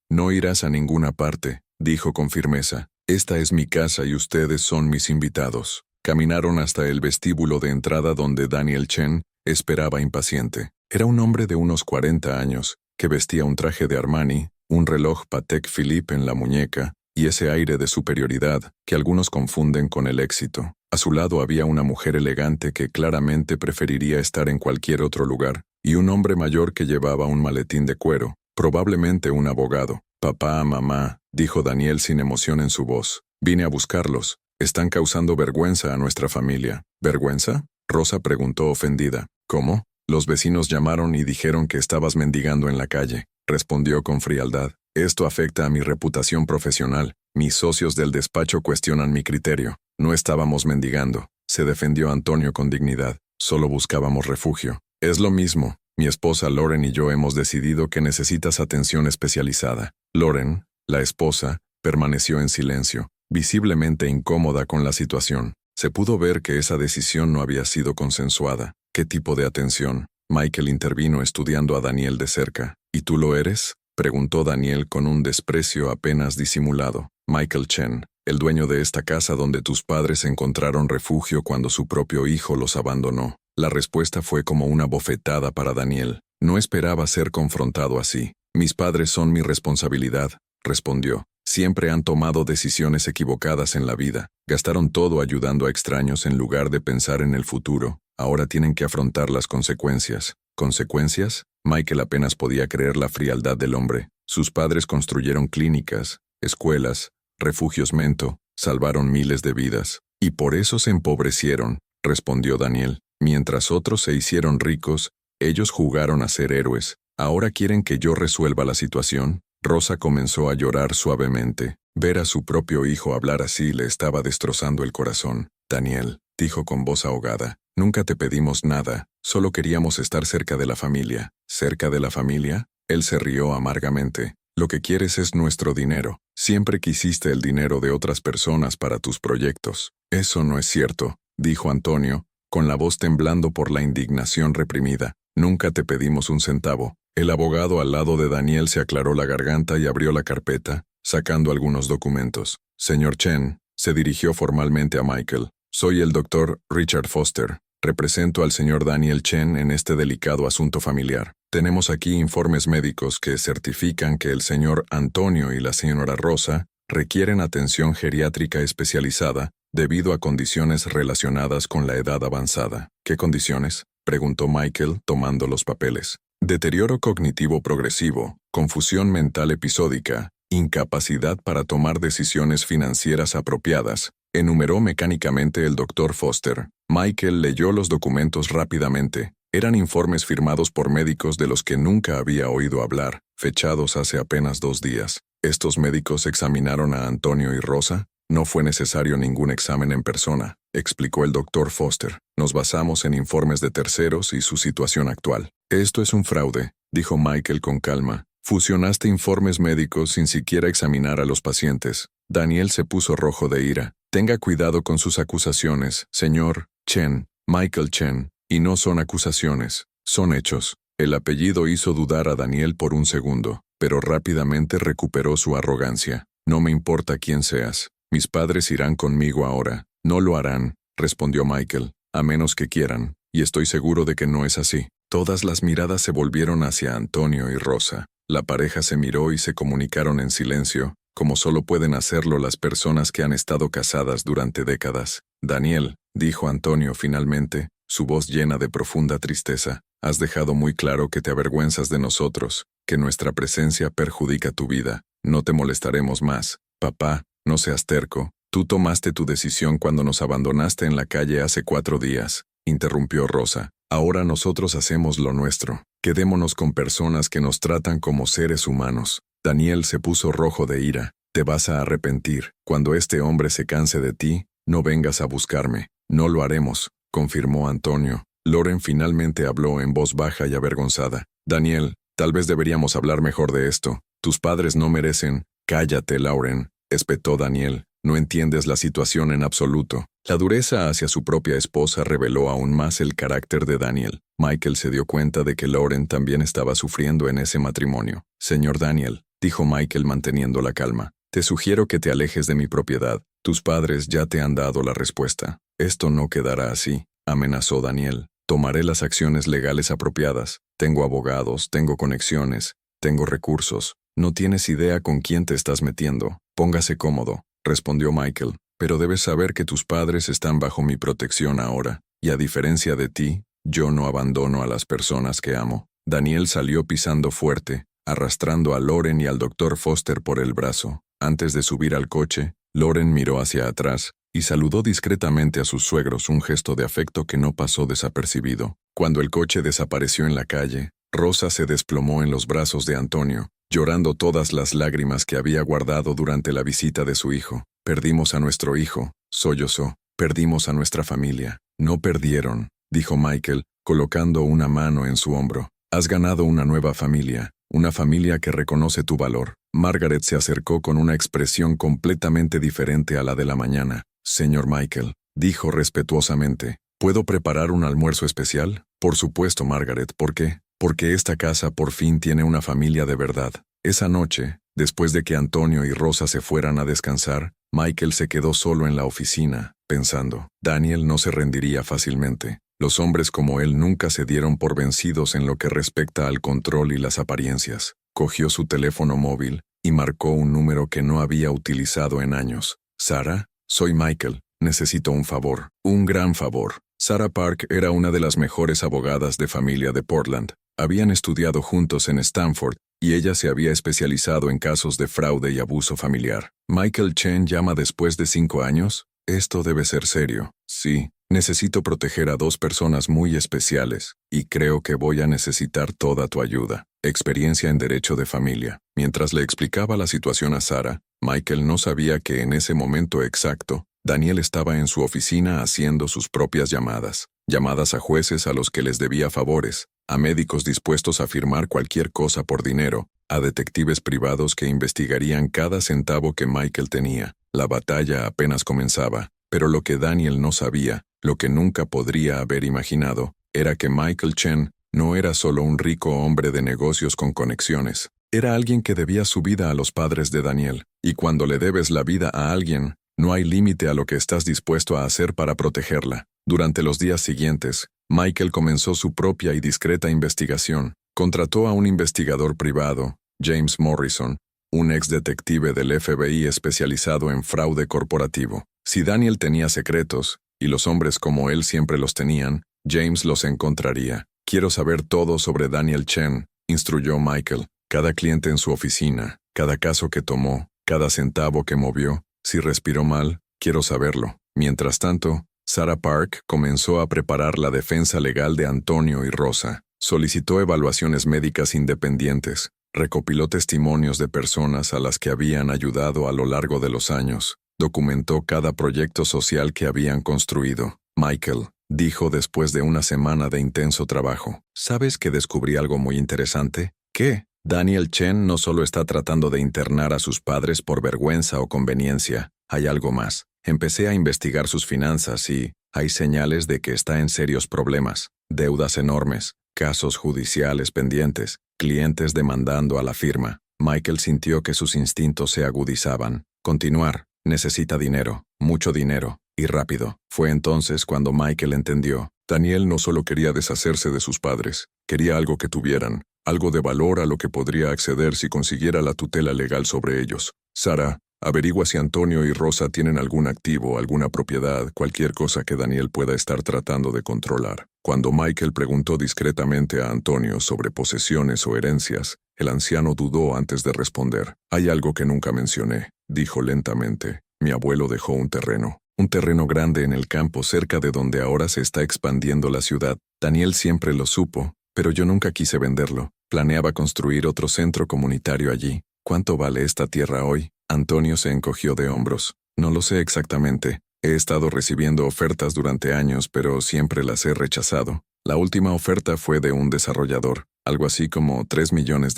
S1: No irás a ninguna parte, dijo con firmeza. Esta es mi casa y ustedes son mis invitados. Caminaron hasta el vestíbulo de entrada donde Daniel Chen esperaba impaciente. Era un hombre de unos 40 años, que vestía un traje de Armani, un reloj Patek Philippe en la muñeca, y ese aire de superioridad que algunos confunden con el éxito. A su lado había una mujer elegante que claramente preferiría estar en cualquier otro lugar, y un hombre mayor que llevaba un maletín de cuero, probablemente un abogado. Papá, mamá, dijo Daniel sin emoción en su voz. Vine a buscarlos. Están causando vergüenza a nuestra familia. ¿Vergüenza?, Rosa preguntó ofendida. ¿Cómo? Los vecinos llamaron y dijeron que estabas mendigando en la calle, respondió con frialdad. Esto afecta a mi reputación profesional. Mis socios del despacho cuestionan mi criterio. No estábamos mendigando, se defendió Antonio con dignidad. Solo buscábamos refugio. Es lo mismo. Mi esposa Lauren y yo hemos decidido que necesitas atención especializada. Lauren, la esposa, permaneció en silencio, visiblemente incómoda con la situación. Se pudo ver que esa decisión no había sido consensuada. ¿Qué tipo de atención? Michael intervino estudiando a Daniel de cerca. ¿Y tú lo eres?, preguntó Daniel con un desprecio apenas disimulado. Michael Chen, el dueño de esta casa donde tus padres encontraron refugio cuando su propio hijo los abandonó. La respuesta fue como una bofetada para Daniel. No esperaba ser confrontado así. Mis padres son mi responsabilidad, respondió. Siempre han tomado decisiones equivocadas en la vida. Gastaron todo ayudando a extraños en lugar de pensar en el futuro. Ahora tienen que afrontar las consecuencias. ¿Consecuencias? Michael apenas podía creer la frialdad del hombre. Sus padres construyeron clínicas, escuelas, refugios mento, salvaron miles de vidas. Y por eso se empobrecieron, respondió Daniel. Mientras otros se hicieron ricos, ellos jugaron a ser héroes. ¿Ahora quieren que yo resuelva la situación? Rosa comenzó a llorar suavemente. Ver a su propio hijo hablar así le estaba destrozando el corazón. Daniel, dijo con voz ahogada, nunca te pedimos nada, solo queríamos estar cerca de la familia. ¿Cerca de la familia? Él se rió amargamente. Lo que quieres es nuestro dinero. Siempre quisiste el dinero de otras personas para tus proyectos. Eso no es cierto, dijo Antonio, con la voz temblando por la indignación reprimida. Nunca te pedimos un centavo. El abogado al lado de Daniel se aclaró la garganta y abrió la carpeta, sacando algunos documentos. Señor Chen, se dirigió formalmente a Michael. Soy el doctor Richard Foster. Represento al señor Daniel Chen en este delicado asunto familiar. Tenemos aquí informes médicos que certifican que el señor Antonio y la señora Rosa requieren atención geriátrica especializada debido a condiciones relacionadas con la edad avanzada. ¿Qué condiciones?, preguntó Michael, tomando los papeles. Deterioro cognitivo progresivo, confusión mental episódica, incapacidad para tomar decisiones financieras apropiadas, enumeró mecánicamente el doctor Foster. Michael leyó los documentos rápidamente. Eran informes firmados por médicos de los que nunca había oído hablar, fechados hace apenas 2 días. ¿Estos médicos examinaron a Antonio y Rosa? No fue necesario ningún examen en persona, explicó el doctor Foster. Nos basamos en informes de terceros y su situación actual. Esto es un fraude, dijo Michael con calma. Fusionaste informes médicos sin siquiera examinar a los pacientes. Daniel se puso rojo de ira. Tenga cuidado con sus acusaciones, señor Chen, Michael Chen, y no son acusaciones, son hechos. El apellido hizo dudar a Daniel por un segundo, pero rápidamente recuperó su arrogancia. No me importa quién seas. Mis padres irán conmigo ahora. No lo harán, respondió Michael, a menos que quieran, y estoy seguro de que no es así. Todas las miradas se volvieron hacia Antonio y Rosa. La pareja se miró y se comunicaron en silencio, como solo pueden hacerlo las personas que han estado casadas durante décadas. Daniel, dijo Antonio finalmente, su voz llena de profunda tristeza, has dejado muy claro que te avergüenzas de nosotros, que nuestra presencia perjudica tu vida. No te molestaremos más. Papá, no seas terco. Tú tomaste tu decisión cuando nos abandonaste en la calle hace 4 días, interrumpió Rosa. Ahora nosotros hacemos lo nuestro. Quedémonos con personas que nos tratan como seres humanos. Daniel se puso rojo de ira. Te vas a arrepentir. Cuando este hombre se canse de ti, no vengas a buscarme. No lo haremos, confirmó Antonio. Lauren finalmente habló en voz baja y avergonzada. Daniel, tal vez deberíamos hablar mejor de esto. Tus padres no merecen. Cállate, Lauren, espetó Daniel. No entiendes la situación en absoluto. La dureza hacia su propia esposa reveló aún más el carácter de Daniel. Michael se dio cuenta de que Lauren también estaba sufriendo en ese matrimonio. Señor Daniel, dijo Michael manteniendo la calma, te sugiero que te alejes de mi propiedad. Tus padres ya te han dado la respuesta. Esto no quedará así, amenazó Daniel. Tomaré las acciones legales apropiadas. Tengo abogados, tengo conexiones, tengo recursos. No tienes idea con quién te estás metiendo. Póngase cómodo, respondió Michael. Pero debes saber que tus padres están bajo mi protección ahora, y a diferencia de ti, yo no abandono a las personas que amo. Daniel salió pisando fuerte, arrastrando a Lauren y al doctor Foster por el brazo. Antes de subir al coche, Lauren miró hacia atrás y saludó discretamente a sus suegros, un gesto de afecto que no pasó desapercibido. Cuando el coche desapareció en la calle, Rosa se desplomó en los brazos de Antonio, llorando todas las lágrimas que había guardado durante la visita de su hijo. Perdimos a nuestro hijo, sollozó. Perdimos a nuestra familia. No perdieron, dijo Michael, colocando una mano en su hombro. Has ganado una nueva familia, una familia que reconoce tu valor. Margaret se acercó con una expresión completamente diferente a la de la mañana. Señor Michael, dijo respetuosamente, ¿puedo preparar un almuerzo especial? Por supuesto, Margaret. ¿Por qué? Porque esta casa por fin tiene una familia de verdad. Esa noche, Después de que Antonio y Rosa se fueran a descansar, Michael se quedó solo en la oficina, pensando. Daniel no se rendiría fácilmente. Los hombres como él nunca se dieron por vencidos en lo que respecta al control y las apariencias. Cogió su teléfono móvil y marcó un número que no había utilizado en años. «Sara, soy Michael. Necesito un favor. Un gran favor». Sarah Park era una de las mejores abogadas de familia de Portland. Habían estudiado juntos en Stanford y ella se había especializado en casos de fraude y abuso familiar. «Michael Chen llama después de 5 años. Esto debe ser serio». «Sí, necesito proteger a 2 personas muy especiales y creo que voy a necesitar toda tu ayuda». Experiencia en derecho de familia. Mientras le explicaba la situación a Sarah, Michael no sabía que en ese momento exacto, Daniel estaba en su oficina haciendo sus propias llamadas. Llamadas a jueces a los que les debía favores, a médicos dispuestos a firmar cualquier cosa por dinero, a detectives privados que investigarían cada centavo que Michael tenía. La batalla apenas comenzaba, pero lo que Daniel no sabía, lo que nunca podría haber imaginado, era que Michael Chen no era solo un rico hombre de negocios con conexiones. Era alguien que debía su vida a los padres de Daniel, y cuando le debes la vida a alguien, no hay límite a lo que estás dispuesto a hacer para protegerla. Durante los días siguientes, Michael comenzó su propia y discreta investigación. Contrató a un investigador privado, James Morrison, un ex detective del FBI especializado en fraude corporativo. Si Daniel tenía secretos, y los hombres como él siempre los tenían, James los encontraría. «Quiero saber todo sobre Daniel Chen», instruyó Michael. «Cada cliente en su oficina, cada caso que tomó, cada centavo que movió. Si respiró mal, quiero saberlo». Mientras tanto, Sarah Park comenzó a preparar la defensa legal de Antonio y Rosa. Solicitó evaluaciones médicas independientes, recopiló testimonios de personas a las que habían ayudado a lo largo de los años, documentó cada proyecto social que habían construido. «Michael», dijo después de una semana de intenso trabajo, «¿sabes que descubrí algo muy interesante?» «¿Qué?» «Daniel Chen no solo está tratando de internar a sus padres por vergüenza o conveniencia, hay algo más. Empecé a investigar sus finanzas y hay señales de que está en serios problemas, deudas enormes, casos judiciales pendientes, clientes demandando a la firma». Michael sintió que sus instintos se agudizaban. «Continuar. Necesita dinero, mucho dinero, y rápido». Fue entonces cuando Michael entendió. Daniel no solo quería deshacerse de sus padres, quería algo que tuvieran, algo de valor a lo que podría acceder si consiguiera la tutela legal sobre ellos. «Sarah, averigua si Antonio y Rosa tienen algún activo, alguna propiedad, cualquier cosa que Daniel pueda estar tratando de controlar». Cuando Michael preguntó discretamente a Antonio sobre posesiones o herencias, el anciano dudó antes de responder. «Hay algo que nunca mencioné», dijo lentamente. «Mi abuelo dejó un terreno grande en el campo cerca de donde ahora se está expandiendo la ciudad. Daniel siempre lo supo, pero yo nunca quise venderlo. Planeaba construir otro centro comunitario allí. ¿Cuánto vale esta tierra hoy?» Antonio se encogió de hombros. «No lo sé exactamente. He estado recibiendo ofertas durante años, pero siempre las he rechazado. La última oferta fue de un desarrollador, algo así como $3 millones.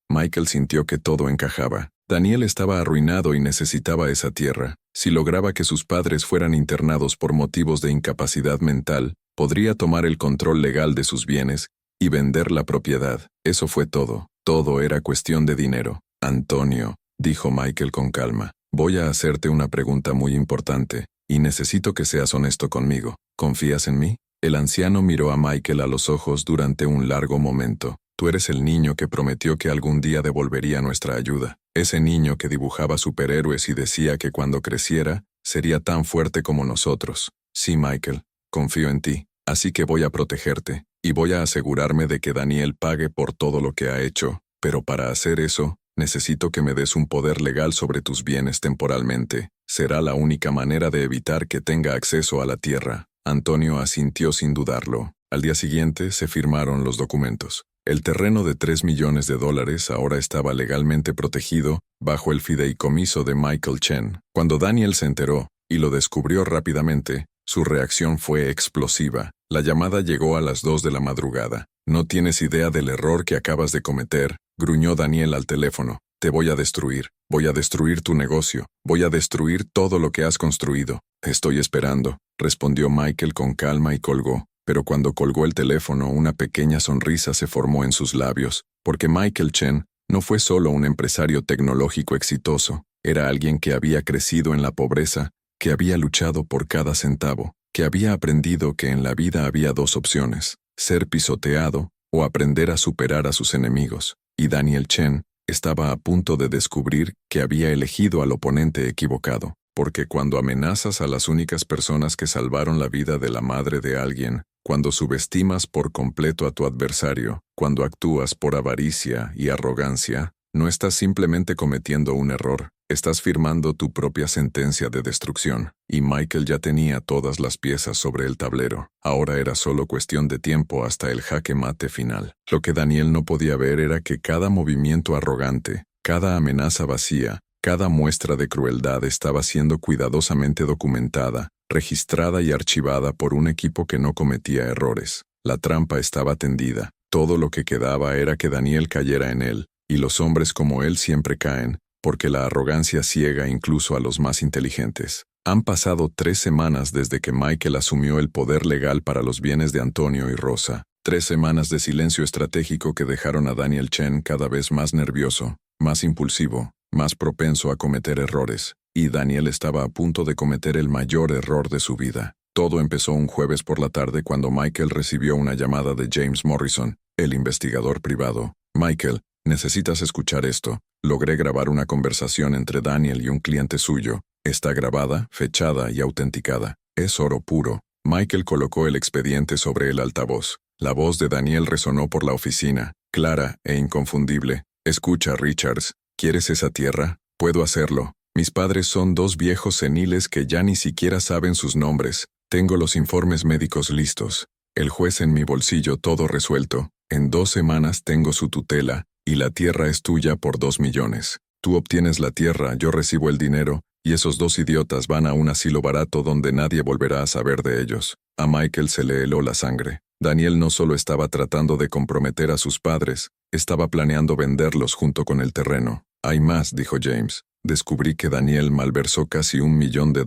S1: Michael sintió que todo encajaba. Daniel estaba arruinado y necesitaba esa tierra. Si lograba que sus padres fueran internados por motivos de incapacidad mental, podría tomar el control legal de sus bienes y vender la propiedad. Eso fue todo. Todo era cuestión de dinero. «Antonio», dijo Michael con calma, «voy a hacerte una pregunta muy importante, y necesito que seas honesto conmigo. ¿Confías en mí?» El anciano miró a Michael a los ojos durante un largo momento. «Tú eres el niño que prometió que algún día devolvería nuestra ayuda. Ese niño que dibujaba superhéroes y decía que cuando creciera, sería tan fuerte como nosotros. Sí, Michael, confío en ti, así que voy a protegerte, y voy a asegurarme de que Daniel pague por todo lo que ha hecho, pero para hacer eso, necesito que me des un poder legal sobre tus bienes temporalmente. Será la única manera de evitar que tenga acceso a la tierra». Antonio asintió sin dudarlo. Al día siguiente se firmaron los documentos. El terreno de $3 millones ahora estaba legalmente protegido bajo el fideicomiso de Michael Chen. Cuando Daniel se enteró, y lo descubrió rápidamente, su reacción fue explosiva. La llamada llegó a las 2 de la madrugada. «No tienes idea del error que acabas de cometer», gruñó Daniel al teléfono. «Te voy a destruir tu negocio, voy a destruir todo lo que has construido». «Estoy esperando», respondió Michael con calma y colgó. Pero cuando colgó el teléfono, una pequeña sonrisa se formó en sus labios, porque Michael Chen No fue solo un empresario tecnológico exitoso, era alguien que había crecido en la pobreza, que había luchado por cada centavo, que había aprendido que en la vida había dos opciones, ser pisoteado o aprender a superar a sus enemigos, y Daniel Chen estaba a punto de descubrir que había elegido al oponente equivocado, porque cuando amenazas a las únicas personas que salvaron la vida de la madre de alguien, cuando subestimas por completo a tu adversario, cuando actúas por avaricia y arrogancia, no estás simplemente cometiendo un error, estás firmando tu propia sentencia de destrucción. Y Michael ya tenía todas las piezas sobre el tablero. Ahora era solo cuestión de tiempo hasta el jaque mate final. Lo que Daniel no podía ver era que cada movimiento arrogante, cada amenaza vacía, cada muestra de crueldad estaba siendo cuidadosamente documentada, registrada y archivada por un equipo que no cometía errores. La trampa estaba tendida. Todo lo que quedaba era que Daniel cayera en él, y los hombres como él siempre caen, porque la arrogancia ciega incluso a los más inteligentes. Han pasado 3 semanas desde que Michael asumió el poder legal para los bienes de Antonio y Rosa. 3 semanas de silencio estratégico que dejaron a Daniel Chen cada vez más nervioso, más impulsivo, más propenso a cometer errores. Y Daniel estaba a punto de cometer el mayor error de su vida. Todo empezó un jueves por la tarde cuando Michael recibió una llamada de James Morrison, el investigador privado. Michael, necesitas escuchar esto. Logré grabar una conversación entre Daniel y un cliente suyo. Está grabada, fechada y autenticada. Es oro puro. Michael colocó el expediente sobre el altavoz. La voz de Daniel resonó por la oficina, clara e inconfundible. Escucha, Richards. ¿Quieres esa tierra? Puedo hacerlo. Mis padres son 2 viejos seniles que ya ni siquiera saben sus nombres. Tengo los informes médicos listos. El juez en mi bolsillo, todo resuelto. En 2 semanas tengo su tutela, y la tierra es tuya por 2 millones. Tú obtienes la tierra, yo recibo el dinero, y esos 2 idiotas van a un asilo barato donde nadie volverá a saber de ellos. A Michael se le heló la sangre. Daniel no solo estaba tratando de comprometer a sus padres, estaba planeando venderlos junto con el terreno. Hay más, dijo James. Descubrí que Daniel malversó casi $1 millón de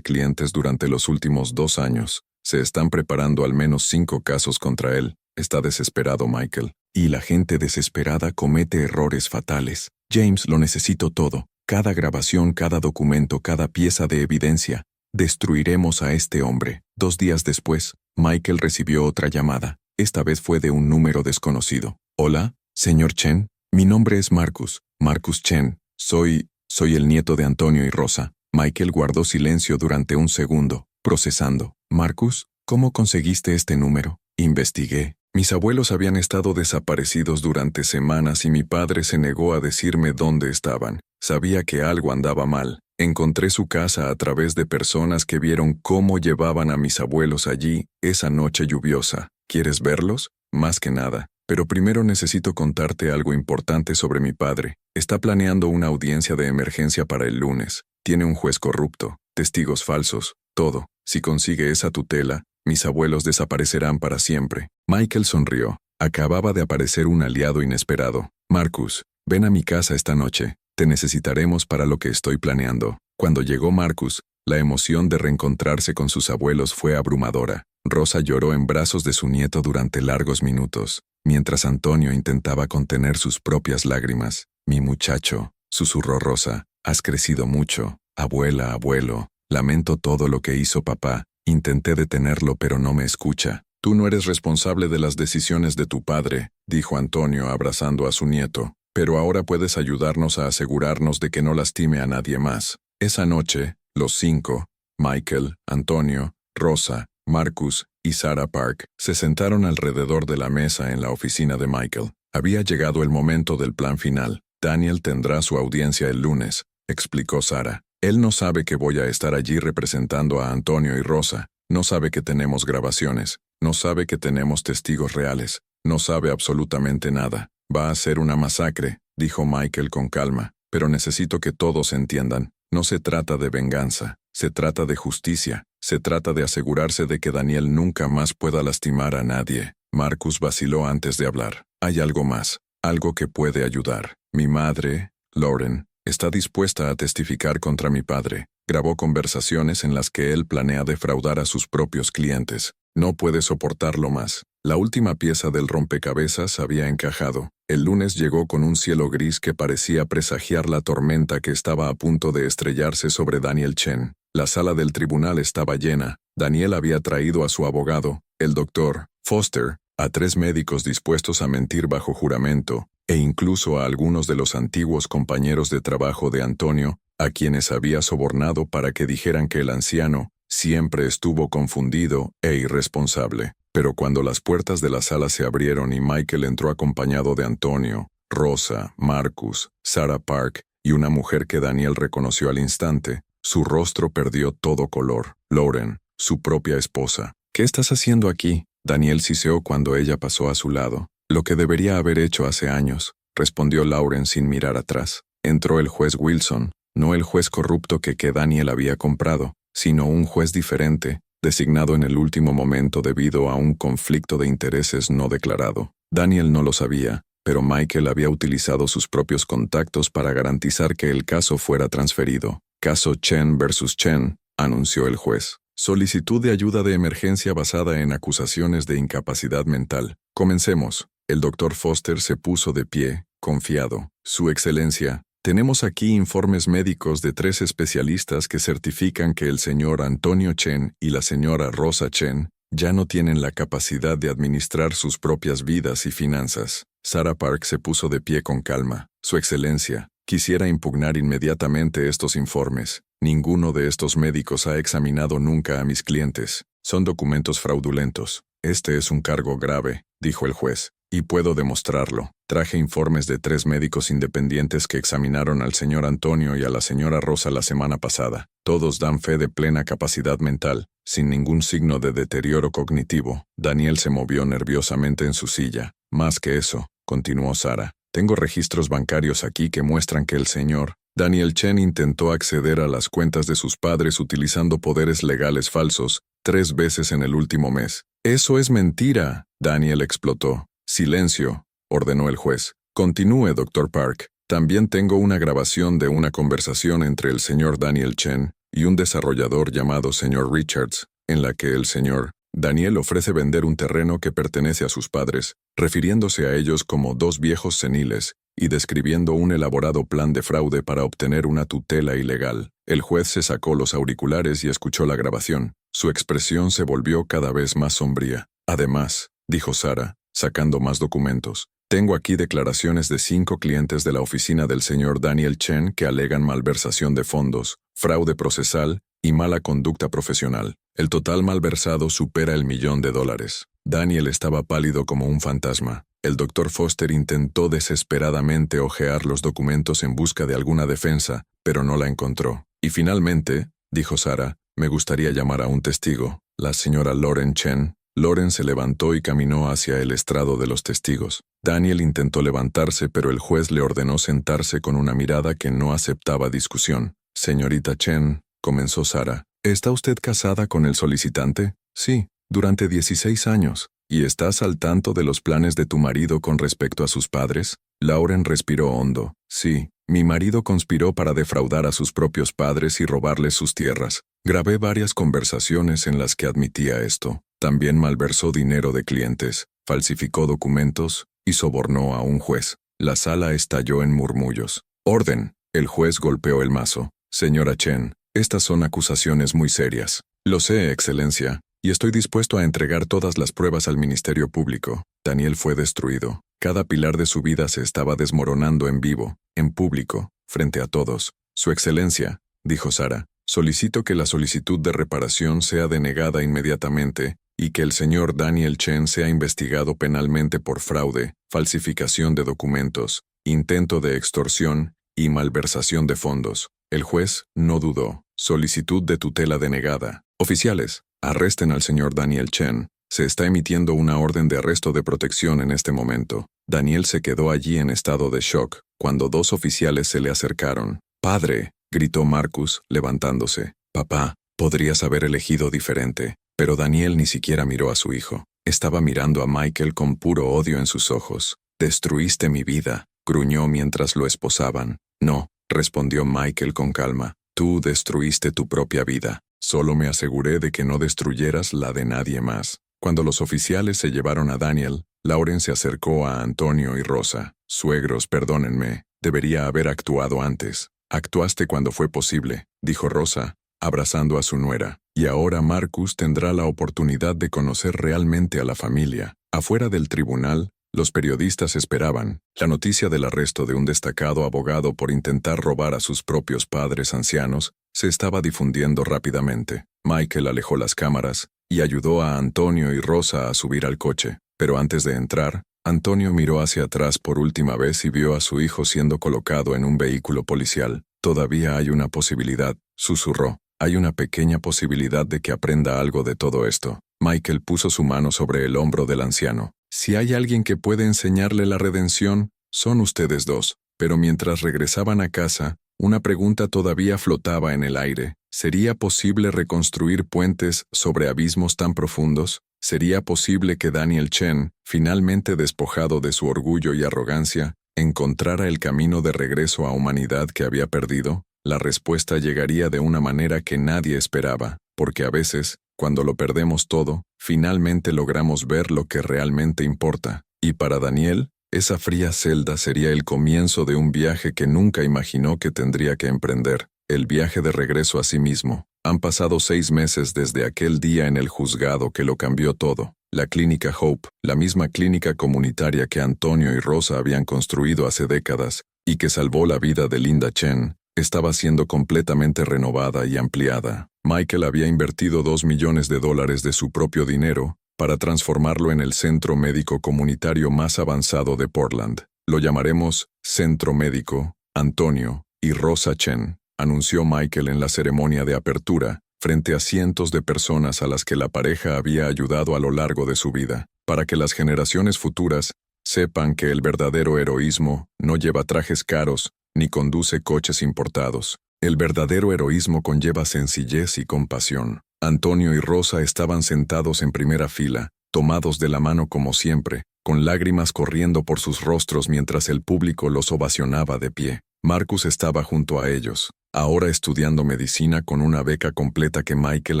S1: clientes durante los últimos 2 años. Se están preparando al menos 5 casos contra él. Está desesperado Michael. Y la gente desesperada comete errores fatales. James, lo necesito todo. Cada grabación, cada documento, cada pieza de evidencia. Destruiremos a este hombre. 2 días después, Michael recibió otra llamada. Esta vez fue de un número desconocido. Hola, señor Chen. Mi nombre es Marcus. Marcus Chen. Soy el nieto de Antonio y Rosa. Michael guardó silencio durante un segundo, procesando. Marcus, ¿cómo conseguiste este número? Investigué. Mis abuelos habían estado desaparecidos durante semanas y mi padre se negó a decirme dónde estaban. Sabía que algo andaba mal. Encontré su casa a través de personas que vieron cómo llevaban a mis abuelos allí esa noche lluviosa. ¿Quieres verlos? Más que nada. Pero primero necesito contarte algo importante sobre mi padre. Está planeando una audiencia de emergencia para el lunes. Tiene un juez corrupto, testigos falsos, todo. Si consigue esa tutela, mis abuelos desaparecerán para siempre. Michael sonrió. Acababa de aparecer un aliado inesperado. Marcus, ven a mi casa esta noche. Te necesitaremos para lo que estoy planeando. Cuando llegó Marcus, la emoción de reencontrarse con sus abuelos fue abrumadora. Rosa lloró en brazos de su nieto durante largos minutos, mientras Antonio intentaba contener sus propias lágrimas. Mi muchacho, susurró Rosa, has crecido mucho. Abuela, abuelo, lamento todo lo que hizo papá. Intenté detenerlo pero no me escucha. Tú no eres responsable de las decisiones de tu padre, dijo Antonio abrazando a su nieto, pero ahora puedes ayudarnos a asegurarnos de que no lastime a nadie más. Esa noche, los 5, Michael, Antonio, Rosa, Marcus y Sarah Park, se sentaron alrededor de la mesa en la oficina de Michael. Había llegado el momento del plan final. Daniel tendrá su audiencia el lunes, explicó Sarah. Él no sabe que voy a estar allí representando a Antonio y Rosa. No sabe que tenemos grabaciones. No sabe que tenemos testigos reales. No sabe absolutamente nada. Va a ser una masacre, dijo Michael con calma. Pero necesito que todos entiendan. No se trata de venganza. Se trata de justicia. Se trata de asegurarse de que Daniel nunca más pueda lastimar a nadie. Marcus vaciló antes de hablar. Hay algo más. Algo que puede ayudar. Mi madre, Lauren, está dispuesta a testificar contra mi padre. Grabó conversaciones en las que él planea defraudar a sus propios clientes. No puede soportarlo más. La última pieza del rompecabezas había encajado. El lunes llegó con un cielo gris que parecía presagiar la tormenta que estaba a punto de estrellarse sobre Daniel Chen. La sala del tribunal estaba llena. Daniel había traído a su abogado, el doctor Foster, a 3 médicos dispuestos a mentir bajo juramento, e incluso a algunos de los antiguos compañeros de trabajo de Antonio, a quienes había sobornado para que dijeran que el anciano siempre estuvo confundido e irresponsable. Pero cuando las puertas de la sala se abrieron y Michael entró acompañado de Antonio, Rosa, Marcus, Sarah Park y una mujer que Daniel reconoció al instante, su rostro perdió todo color. Lauren, su propia esposa. ¿Qué estás haciendo aquí? Daniel siseó cuando ella pasó a su lado. Lo que debería haber hecho hace años, respondió Lauren sin mirar atrás. Entró el juez Wilson, no el juez corrupto que Daniel había comprado, sino un juez diferente, designado en el último momento debido a un conflicto de intereses no declarado. Daniel no lo sabía, pero Michael había utilizado sus propios contactos para garantizar que el caso fuera transferido. Caso Chen versus Chen, anunció el juez. Solicitud de ayuda de emergencia basada en acusaciones de incapacidad mental. Comencemos. El doctor Foster se puso de pie, confiado. Su Excelencia, tenemos aquí informes médicos de 3 especialistas que certifican que el señor Antonio Chen y la señora Rosa Chen ya no tienen la capacidad de administrar sus propias vidas y finanzas. Sarah Park se puso de pie con calma. Su Excelencia, quisiera impugnar inmediatamente estos informes. Ninguno de estos médicos ha examinado nunca a mis clientes. Son documentos fraudulentos. Este es un cargo grave, dijo el juez, y puedo demostrarlo. Traje informes de 3 médicos independientes que examinaron al señor Antonio y a la señora Rosa la semana pasada. Todos dan fe de plena capacidad mental, sin ningún signo de deterioro cognitivo. Daniel se movió nerviosamente en su silla. Más que eso, continuó Sarah, tengo registros bancarios aquí que muestran que el señor Daniel Chen intentó acceder a las cuentas de sus padres utilizando poderes legales falsos 3 veces en el último mes. Eso es mentira, Daniel explotó. Silencio, ordenó el juez. Continúe, Dr. Park. También tengo una grabación de una conversación entre el señor Daniel Chen y un desarrollador llamado señor Richards, en la que el señor Daniel ofrece vender un terreno que pertenece a sus padres, refiriéndose a ellos como 2 viejos seniles, y describiendo un elaborado plan de fraude para obtener una tutela ilegal. El juez se sacó los auriculares y escuchó la grabación. Su expresión se volvió cada vez más sombría. Además, dijo Sarah, sacando más documentos, tengo aquí declaraciones de 5 clientes de la oficina del señor Daniel Chen que alegan malversación de fondos, fraude procesal y mala conducta profesional. El total malversado supera el $1.000.000. Daniel estaba pálido como un fantasma. El doctor Foster intentó desesperadamente hojear los documentos en busca de alguna defensa, pero no la encontró. Y finalmente, dijo Sarah, me gustaría llamar a un testigo, la señora Lauren Chen. Lauren se levantó y caminó hacia el estrado de los testigos. Daniel intentó levantarse, pero el juez le ordenó sentarse con una mirada que no aceptaba discusión. Señorita Chen, comenzó Sarah, ¿está usted casada con el solicitante? Sí, durante 16 años. ¿Y estás al tanto de los planes de tu marido con respecto a sus padres? Lauren respiró hondo. Sí, mi marido conspiró para defraudar a sus propios padres y robarles sus tierras. Grabé varias conversaciones en las que admitía esto. También malversó dinero de clientes, falsificó documentos y sobornó a un juez. La sala estalló en murmullos. ¡Orden! El juez golpeó el mazo. Señora Chen, estas son acusaciones muy serias. Lo sé, Excelencia, y estoy dispuesto a entregar todas las pruebas al Ministerio Público. Daniel fue destruido. Cada pilar de su vida se estaba desmoronando en vivo, en público, frente a todos. Su Excelencia, dijo Sarah, solicito que la solicitud de reparación sea denegada inmediatamente y que el señor Daniel Chen sea investigado penalmente por fraude, falsificación de documentos, intento de extorsión y malversación de fondos. El juez no dudó. Solicitud de tutela denegada. Oficiales, arresten al señor Daniel Chen. Se está emitiendo una orden de arresto de protección en este momento. Daniel se quedó allí en estado de shock cuando 2 oficiales se le acercaron. «Padre», gritó Marcus, levantándose. «Papá, podrías haber elegido diferente». Pero Daniel ni siquiera miró a su hijo. Estaba mirando a Michael con puro odio en sus ojos. «Destruiste mi vida», gruñó mientras lo esposaban. «No», respondió Michael con calma. «Tú destruiste tu propia vida. Solo me aseguré de que no destruyeras la de nadie más». Cuando los oficiales se llevaron a Daniel, Lauren se acercó a Antonio y Rosa. Suegros, perdónenme, debería haber actuado antes. Actuaste cuando fue posible, dijo Rosa, abrazando a su nuera. Y ahora Marcus tendrá la oportunidad de conocer realmente a la familia. Afuera del tribunal, los periodistas esperaban. La noticia del arresto de un destacado abogado por intentar robar a sus propios padres ancianos se estaba difundiendo rápidamente. Michael alejó las cámaras y ayudó a Antonio y Rosa a subir al coche. Pero antes de entrar, Antonio miró hacia atrás por última vez y vio a su hijo siendo colocado en un vehículo policial. Todavía hay una posibilidad, susurró. Hay una pequeña posibilidad de que aprenda algo de todo esto. Michael puso su mano sobre el hombro del anciano. Si hay alguien que puede enseñarle la redención, son ustedes dos. Pero mientras regresaban a casa, una pregunta todavía flotaba en el aire. ¿Sería posible reconstruir puentes sobre abismos tan profundos? ¿Sería posible que Daniel Chen, finalmente despojado de su orgullo y arrogancia, encontrara el camino de regreso a humanidad que había perdido? La respuesta llegaría de una manera que nadie esperaba, porque a veces, cuando lo perdemos todo, finalmente logramos ver lo que realmente importa. Y para Daniel, esa fría celda sería el comienzo de un viaje que nunca imaginó que tendría que emprender, el viaje de regreso a sí mismo. Han pasado 6 meses desde aquel día en el juzgado que lo cambió todo. La clínica Hope, la misma clínica comunitaria que Antonio y Rosa habían construido hace décadas, y que salvó la vida de Linda Chen, estaba siendo completamente renovada y ampliada. Michael había invertido $2 millones de su propio dinero para transformarlo en el centro médico comunitario más avanzado de Portland. Lo llamaremos Centro Médico Antonio y Rosa Chen, anunció Michael en la ceremonia de apertura, frente a cientos de personas a las que la pareja había ayudado a lo largo de su vida, para que las generaciones futuras sepan que el verdadero heroísmo no lleva trajes caros ni conduce coches importados. El verdadero heroísmo conlleva sencillez y compasión. Antonio y Rosa estaban sentados en primera fila, tomados de la mano como siempre, con lágrimas corriendo por sus rostros mientras el público los ovacionaba de pie. Marcus estaba junto a ellos, ahora estudiando medicina con una beca completa que Michael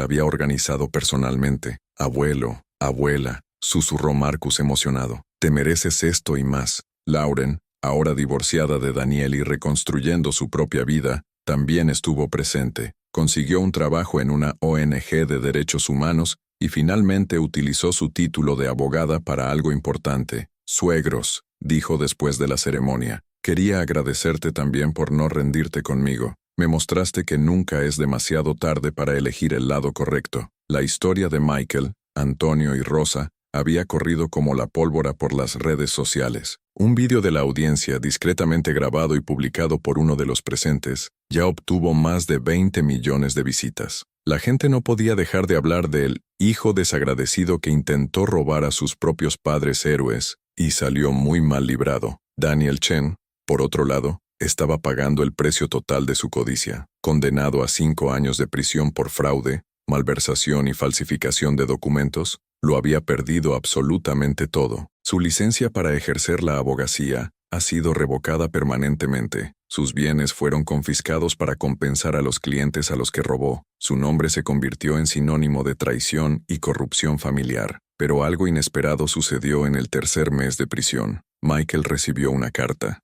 S1: había organizado personalmente. Abuelo, abuela, susurró Marcus emocionado. Te mereces esto y más. Lauren, ahora divorciada de Daniel y reconstruyendo su propia vida, también estuvo presente. Consiguió un trabajo en una ONG de derechos humanos y finalmente utilizó su título de abogada para algo importante. Suegros, dijo después de la ceremonia, quería agradecerte también por no rendirte conmigo. Me mostraste que nunca es demasiado tarde para elegir el lado correcto. La historia de Michael, Antonio y Rosa había corrido como la pólvora por las redes sociales. Un vídeo de la audiencia, discretamente grabado y publicado por uno de los presentes, ya obtuvo más de 20 millones de visitas. La gente no podía dejar de hablar del hijo desagradecido que intentó robar a sus propios padres héroes y salió muy mal librado. Daniel Chen, por otro lado, estaba pagando el precio total de su codicia, condenado a 5 años de prisión por fraude, malversación y falsificación de documentos. Lo había perdido absolutamente todo. Su licencia para ejercer la abogacía ha sido revocada permanentemente. Sus bienes fueron confiscados para compensar a los clientes a los que robó. Su nombre se convirtió en sinónimo de traición y corrupción familiar. Pero algo inesperado sucedió en el tercer mes de prisión. Michael recibió una carta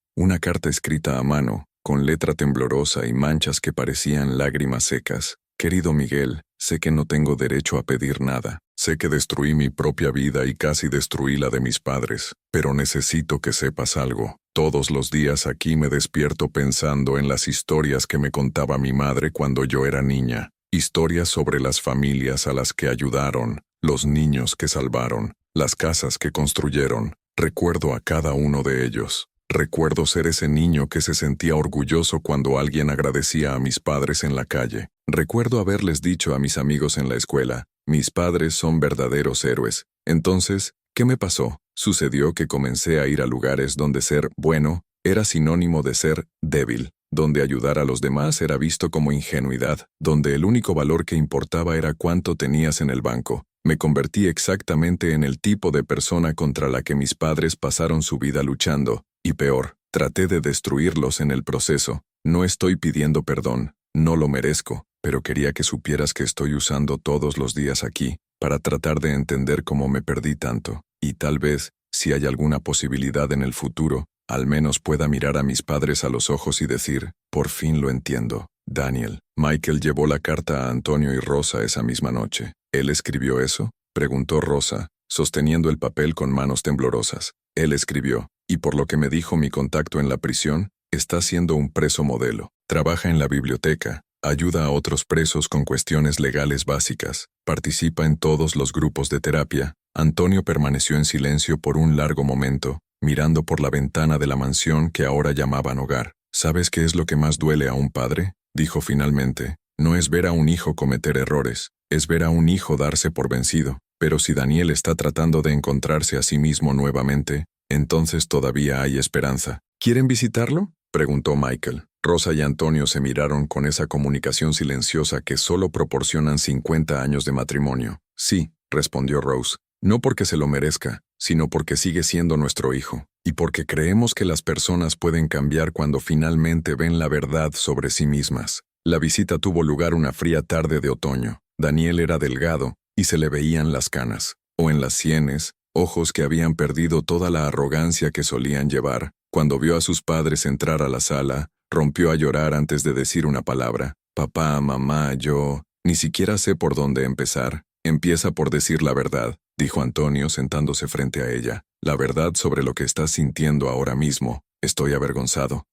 S1: escrita a mano, con letra temblorosa y manchas que parecían lágrimas secas. Querido Miguel, sé que no tengo derecho a pedir nada. Sé que destruí mi propia vida y casi destruí la de mis padres, pero necesito que sepas algo. Todos los días aquí me despierto pensando en las historias que me contaba mi madre cuando yo era niña. Historias sobre las familias a las que ayudaron, los niños que salvaron, las casas que construyeron. Recuerdo a cada uno de ellos. Recuerdo ser ese niño que se sentía orgulloso cuando alguien agradecía a mis padres en la calle. Recuerdo haberles dicho a mis amigos en la escuela, mis padres son verdaderos héroes. Entonces, ¿qué me pasó? Sucedió que comencé a ir a lugares donde ser bueno era sinónimo de ser débil, donde ayudar a los demás era visto como ingenuidad, donde el único valor que importaba era cuánto tenías en el banco. Me convertí exactamente en el tipo de persona contra la que mis padres pasaron su vida luchando, y peor, traté de destruirlos en el proceso. No estoy pidiendo perdón, no lo merezco, pero quería que supieras que estoy usando todos los días aquí para tratar de entender cómo me perdí tanto, y tal vez, si hay alguna posibilidad en el futuro, al menos pueda mirar a mis padres a los ojos y decir, por fin lo entiendo. Daniel. Michael llevó la carta a Antonio y Rosa esa misma noche. ¿Él escribió eso?, preguntó Rosa, sosteniendo el papel con manos temblorosas. Él escribió, y por lo que me dijo mi contacto en la prisión, está siendo un preso modelo. Trabaja en la biblioteca, ayuda a otros presos con cuestiones legales básicas, participa en todos los grupos de terapia. Antonio permaneció en silencio por un largo momento, mirando por la ventana de la mansión que ahora llamaban hogar. ¿Sabes qué es lo que más duele a un padre?, dijo finalmente. No es ver a un hijo cometer errores, es ver a un hijo darse por vencido. Pero si Daniel está tratando de encontrarse a sí mismo nuevamente, entonces todavía hay esperanza. ¿Quieren visitarlo?, preguntó Michael. Rosa y Antonio se miraron con esa comunicación silenciosa que solo proporcionan 50 años de matrimonio. Sí, respondió Rose. No porque se lo merezca, sino porque sigue siendo nuestro hijo, y porque creemos que las personas pueden cambiar cuando finalmente ven la verdad sobre sí mismas. La visita tuvo lugar una fría tarde de otoño. Daniel era delgado, y se le veían las canas, o en las sienes, ojos que habían perdido toda la arrogancia que solían llevar. Cuando vio a sus padres entrar a la sala, rompió a llorar antes de decir una palabra. Papá, mamá, yo, ni siquiera sé por dónde empezar. Empieza por decir la verdad, dijo Antonio sentándose frente a ella. La verdad sobre lo que estás sintiendo ahora mismo. Estoy avergonzado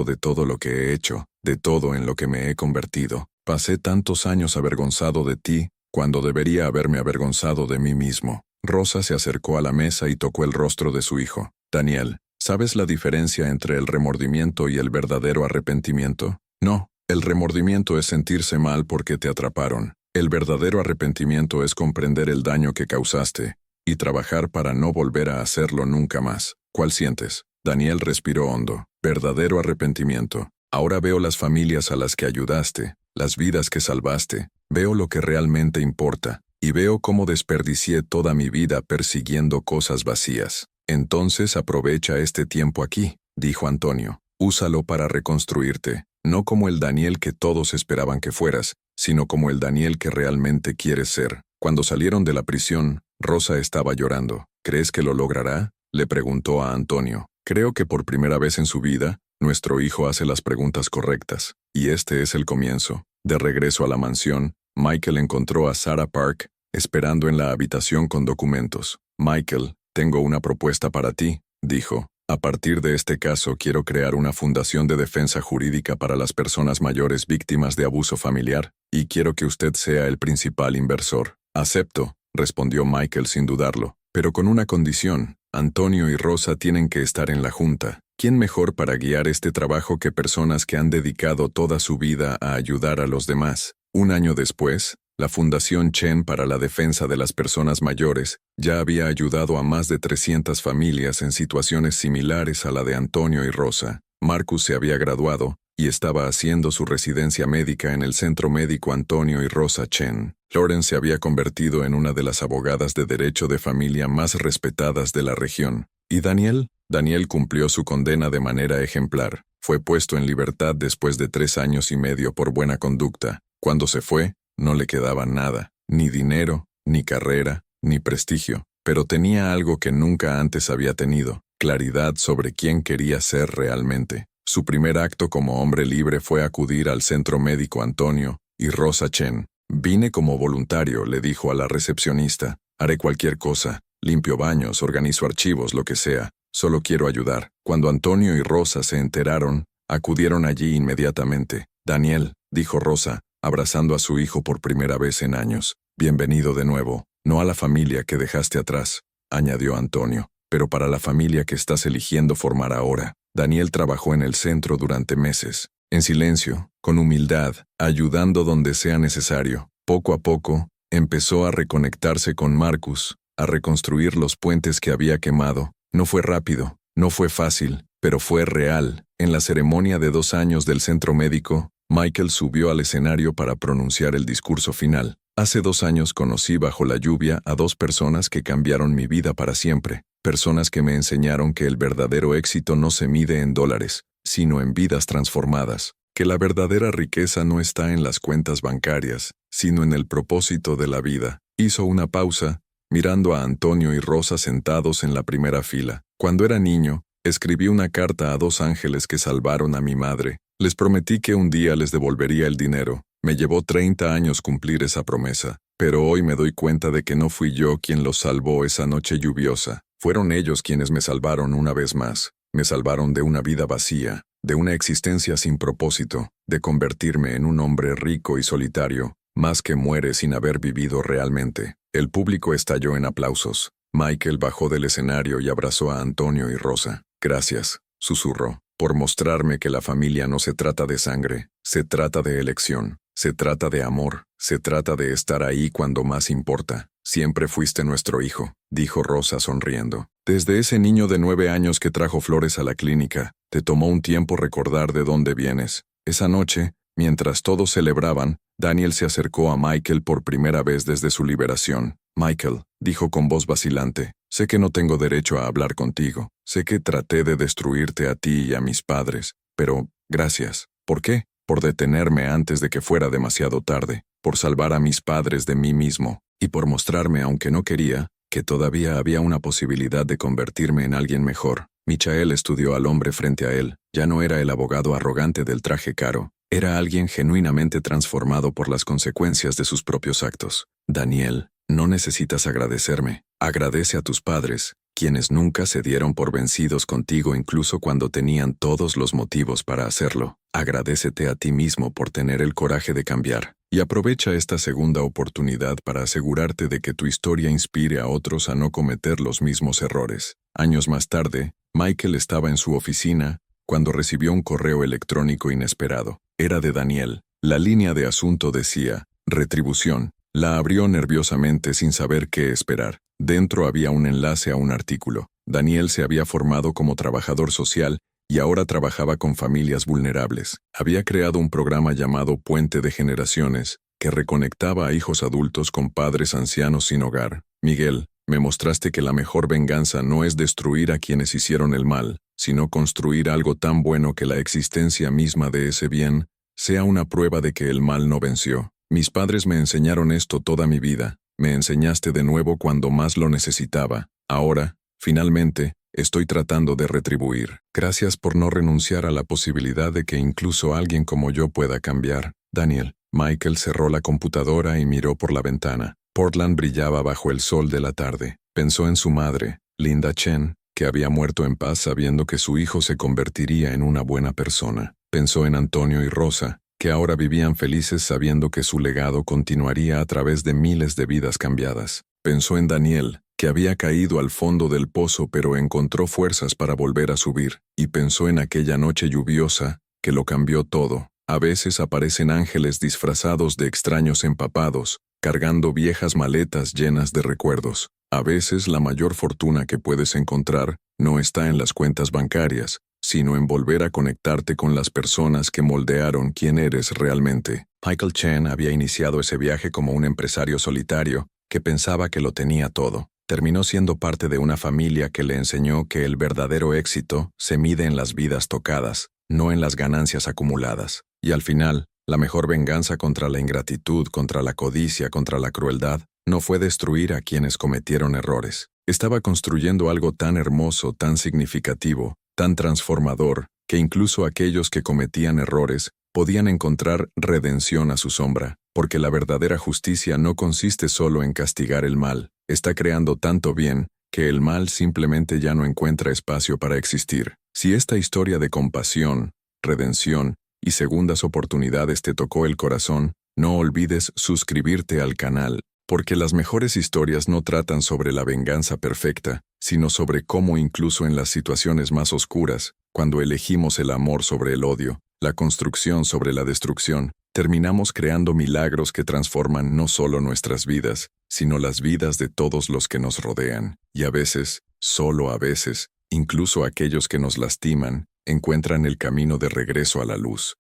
S1: de todo lo que he hecho, de todo en lo que me he convertido. Pasé tantos años avergonzado de ti, cuando debería haberme avergonzado de mí mismo. Rosa se acercó a la mesa y tocó el rostro de su hijo. Daniel, ¿sabes la diferencia entre el remordimiento y el verdadero arrepentimiento? No, el remordimiento es sentirse mal porque te atraparon. El verdadero arrepentimiento es comprender el daño que causaste y trabajar para no volver a hacerlo nunca más. ¿Cuál sientes? Daniel respiró hondo. Verdadero arrepentimiento. Ahora veo las familias a las que ayudaste, las vidas que salvaste, veo lo que realmente importa, y veo cómo desperdicié toda mi vida persiguiendo cosas vacías. Entonces aprovecha este tiempo aquí, dijo Antonio. Úsalo para reconstruirte, no como el Daniel que todos esperaban que fueras, sino como el Daniel que realmente quieres ser. Cuando salieron de la prisión, Rosa estaba llorando. ¿Crees que lo logrará?, le preguntó a Antonio. Creo que por primera vez en su vida, nuestro hijo hace las preguntas correctas, y este es el comienzo. De regreso a la mansión, Michael encontró a Sarah Park, esperando en la habitación con documentos. Michael, tengo una propuesta para ti, dijo. A partir de este caso quiero crear una fundación de defensa jurídica para las personas mayores víctimas de abuso familiar, y quiero que usted sea el principal inversor. Acepto, respondió Michael sin dudarlo, pero con una condición. Antonio y Rosa tienen que estar en la junta. ¿Quién mejor para guiar este trabajo que personas que han dedicado toda su vida a ayudar a los demás? Un año después, la Fundación Chen para la Defensa de las Personas Mayores ya había ayudado a más de 300 familias en situaciones similares a la de Antonio y Rosa. Marcus se había graduado y estaba haciendo su residencia médica en el Centro Médico Antonio y Rosa Chen. Lauren se había convertido en una de las abogadas de derecho de familia más respetadas de la región. ¿Y Daniel? Daniel cumplió su condena de manera ejemplar. Fue puesto en libertad después de 3 años y medio por buena conducta. Cuando se fue, no le quedaba nada, ni dinero, ni carrera, ni prestigio, pero tenía algo que nunca antes había tenido, claridad sobre quién quería ser realmente. Su primer acto como hombre libre fue acudir al Centro Médico Antonio y Rosa Chen. Vine como voluntario, le dijo a la recepcionista. Haré cualquier cosa, limpio baños, organizo archivos, lo que sea. Solo quiero ayudar. Cuando Antonio y Rosa se enteraron, acudieron allí inmediatamente. Daniel, dijo Rosa, abrazando a su hijo por primera vez en años. Bienvenido de nuevo, no a la familia que dejaste atrás, añadió Antonio, pero para la familia que estás eligiendo formar ahora. Daniel trabajó en el centro durante meses, en silencio, con humildad, ayudando donde sea necesario. Poco a poco, empezó a reconectarse con Marcus, a reconstruir los puentes que había quemado. No fue rápido, no fue fácil, pero fue real. En la ceremonia de 2 años del centro médico, Michael subió al escenario para pronunciar el discurso final. Hace 2 años conocí bajo la lluvia a 2 personas que cambiaron mi vida para siempre. Personas que me enseñaron que el verdadero éxito no se mide en dólares, sino en vidas transformadas. que la verdadera riqueza no está en las cuentas bancarias, sino en el propósito de la vida. Hizo una pausa, mirando a Antonio y Rosa sentados en la primera fila. Cuando era niño, escribí una carta a 2 ángeles que salvaron a mi madre. Les prometí que un día les devolvería el dinero. Me llevó 30 años cumplir esa promesa, pero hoy me doy cuenta de que no fui yo quien los salvó esa noche lluviosa. Fueron ellos quienes me salvaron una vez más. Me salvaron de una vida vacía, de una existencia sin propósito, de convertirme en un hombre rico y solitario, más que muere sin haber vivido realmente. El público estalló en aplausos. Michael bajó del escenario y abrazó a Antonio y Rosa. Gracias, susurró, por mostrarme que la familia no se trata de sangre, se trata de elección, se trata de amor, se trata de estar ahí cuando más importa. Siempre fuiste nuestro hijo, dijo Rosa sonriendo. Desde ese niño de 9 años que trajo flores a la clínica, te tomó un tiempo recordar de dónde vienes. Esa noche, mientras todos celebraban, Daniel se acercó a Michael por primera vez desde su liberación. Michael, dijo con voz vacilante, sé que no tengo derecho a hablar contigo. Sé que traté de destruirte a ti y a mis padres, pero gracias. ¿Por qué? Por detenerme antes de que fuera demasiado tarde, por salvar a mis padres de mí mismo, y por mostrarme, aunque no quería, que todavía había una posibilidad de convertirme en alguien mejor. Michael estudió al hombre frente a él. Ya no era el abogado arrogante del traje caro. Era alguien genuinamente transformado por las consecuencias de sus propios actos. Daniel, no necesitas agradecerme. Agradece a tus padres, quienes nunca se dieron por vencidos contigo incluso cuando tenían todos los motivos para hacerlo. Agradécete a ti mismo por tener el coraje de cambiar. Y aprovecha esta segunda oportunidad para asegurarte de que tu historia inspire a otros a no cometer los mismos errores. Años más tarde, Michael estaba en su oficina cuando recibió un correo electrónico inesperado. Era de Daniel. La línea de asunto decía, retribución. La abrió nerviosamente sin saber qué esperar. Dentro había un enlace a un artículo. Daniel se había formado como trabajador social y ahora trabajaba con familias vulnerables. Había creado un programa llamado Puente de Generaciones, que reconectaba a hijos adultos con padres ancianos sin hogar. Miguel, me mostraste que la mejor venganza no es destruir a quienes hicieron el mal, sino construir algo tan bueno que la existencia misma de ese bien sea una prueba de que el mal no venció. Mis padres me enseñaron esto toda mi vida. Me enseñaste de nuevo cuando más lo necesitaba. Ahora, finalmente, estoy tratando de retribuir. Gracias por no renunciar a la posibilidad de que incluso alguien como yo pueda cambiar. Daniel. Michael cerró la computadora y miró por la ventana. Portland brillaba bajo el sol de la tarde. Pensó en su madre, Linda Chen, que había muerto en paz sabiendo que su hijo se convertiría en una buena persona. Pensó en Antonio y Rosa, que ahora vivían felices sabiendo que su legado continuaría a través de miles de vidas cambiadas. Pensó en Daniel, que había caído al fondo del pozo pero encontró fuerzas para volver a subir, y pensó en aquella noche lluviosa, que lo cambió todo. A veces aparecen ángeles disfrazados de extraños empapados, cargando viejas maletas llenas de recuerdos. A veces la mayor fortuna que puedes encontrar no está en las cuentas bancarias, sino en volver a conectarte con las personas que moldearon quién eres realmente. Michael Chen había iniciado ese viaje como un empresario solitario que pensaba que lo tenía todo. Terminó siendo parte de una familia que le enseñó que el verdadero éxito se mide en las vidas tocadas, no en las ganancias acumuladas. Y al final, la mejor venganza contra la ingratitud, contra la codicia, contra la crueldad, no fue destruir a quienes cometieron errores. Estaba construyendo algo tan hermoso, tan significativo, tan transformador, que incluso aquellos que cometían errores podían encontrar redención a su sombra, porque la verdadera justicia no consiste solo en castigar el mal, está creando tanto bien que el mal simplemente ya no encuentra espacio para existir. Si esta historia de compasión, redención y segundas oportunidades te tocó el corazón, no olvides suscribirte al canal, porque las mejores historias no tratan sobre la venganza perfecta, sino sobre cómo incluso en las situaciones más oscuras, cuando elegimos el amor sobre el odio, la construcción sobre la destrucción, terminamos creando milagros que transforman no solo nuestras vidas, sino las vidas de todos los que nos rodean. Y a veces, solo a veces, incluso aquellos que nos lastiman, encuentran el camino de regreso a la luz.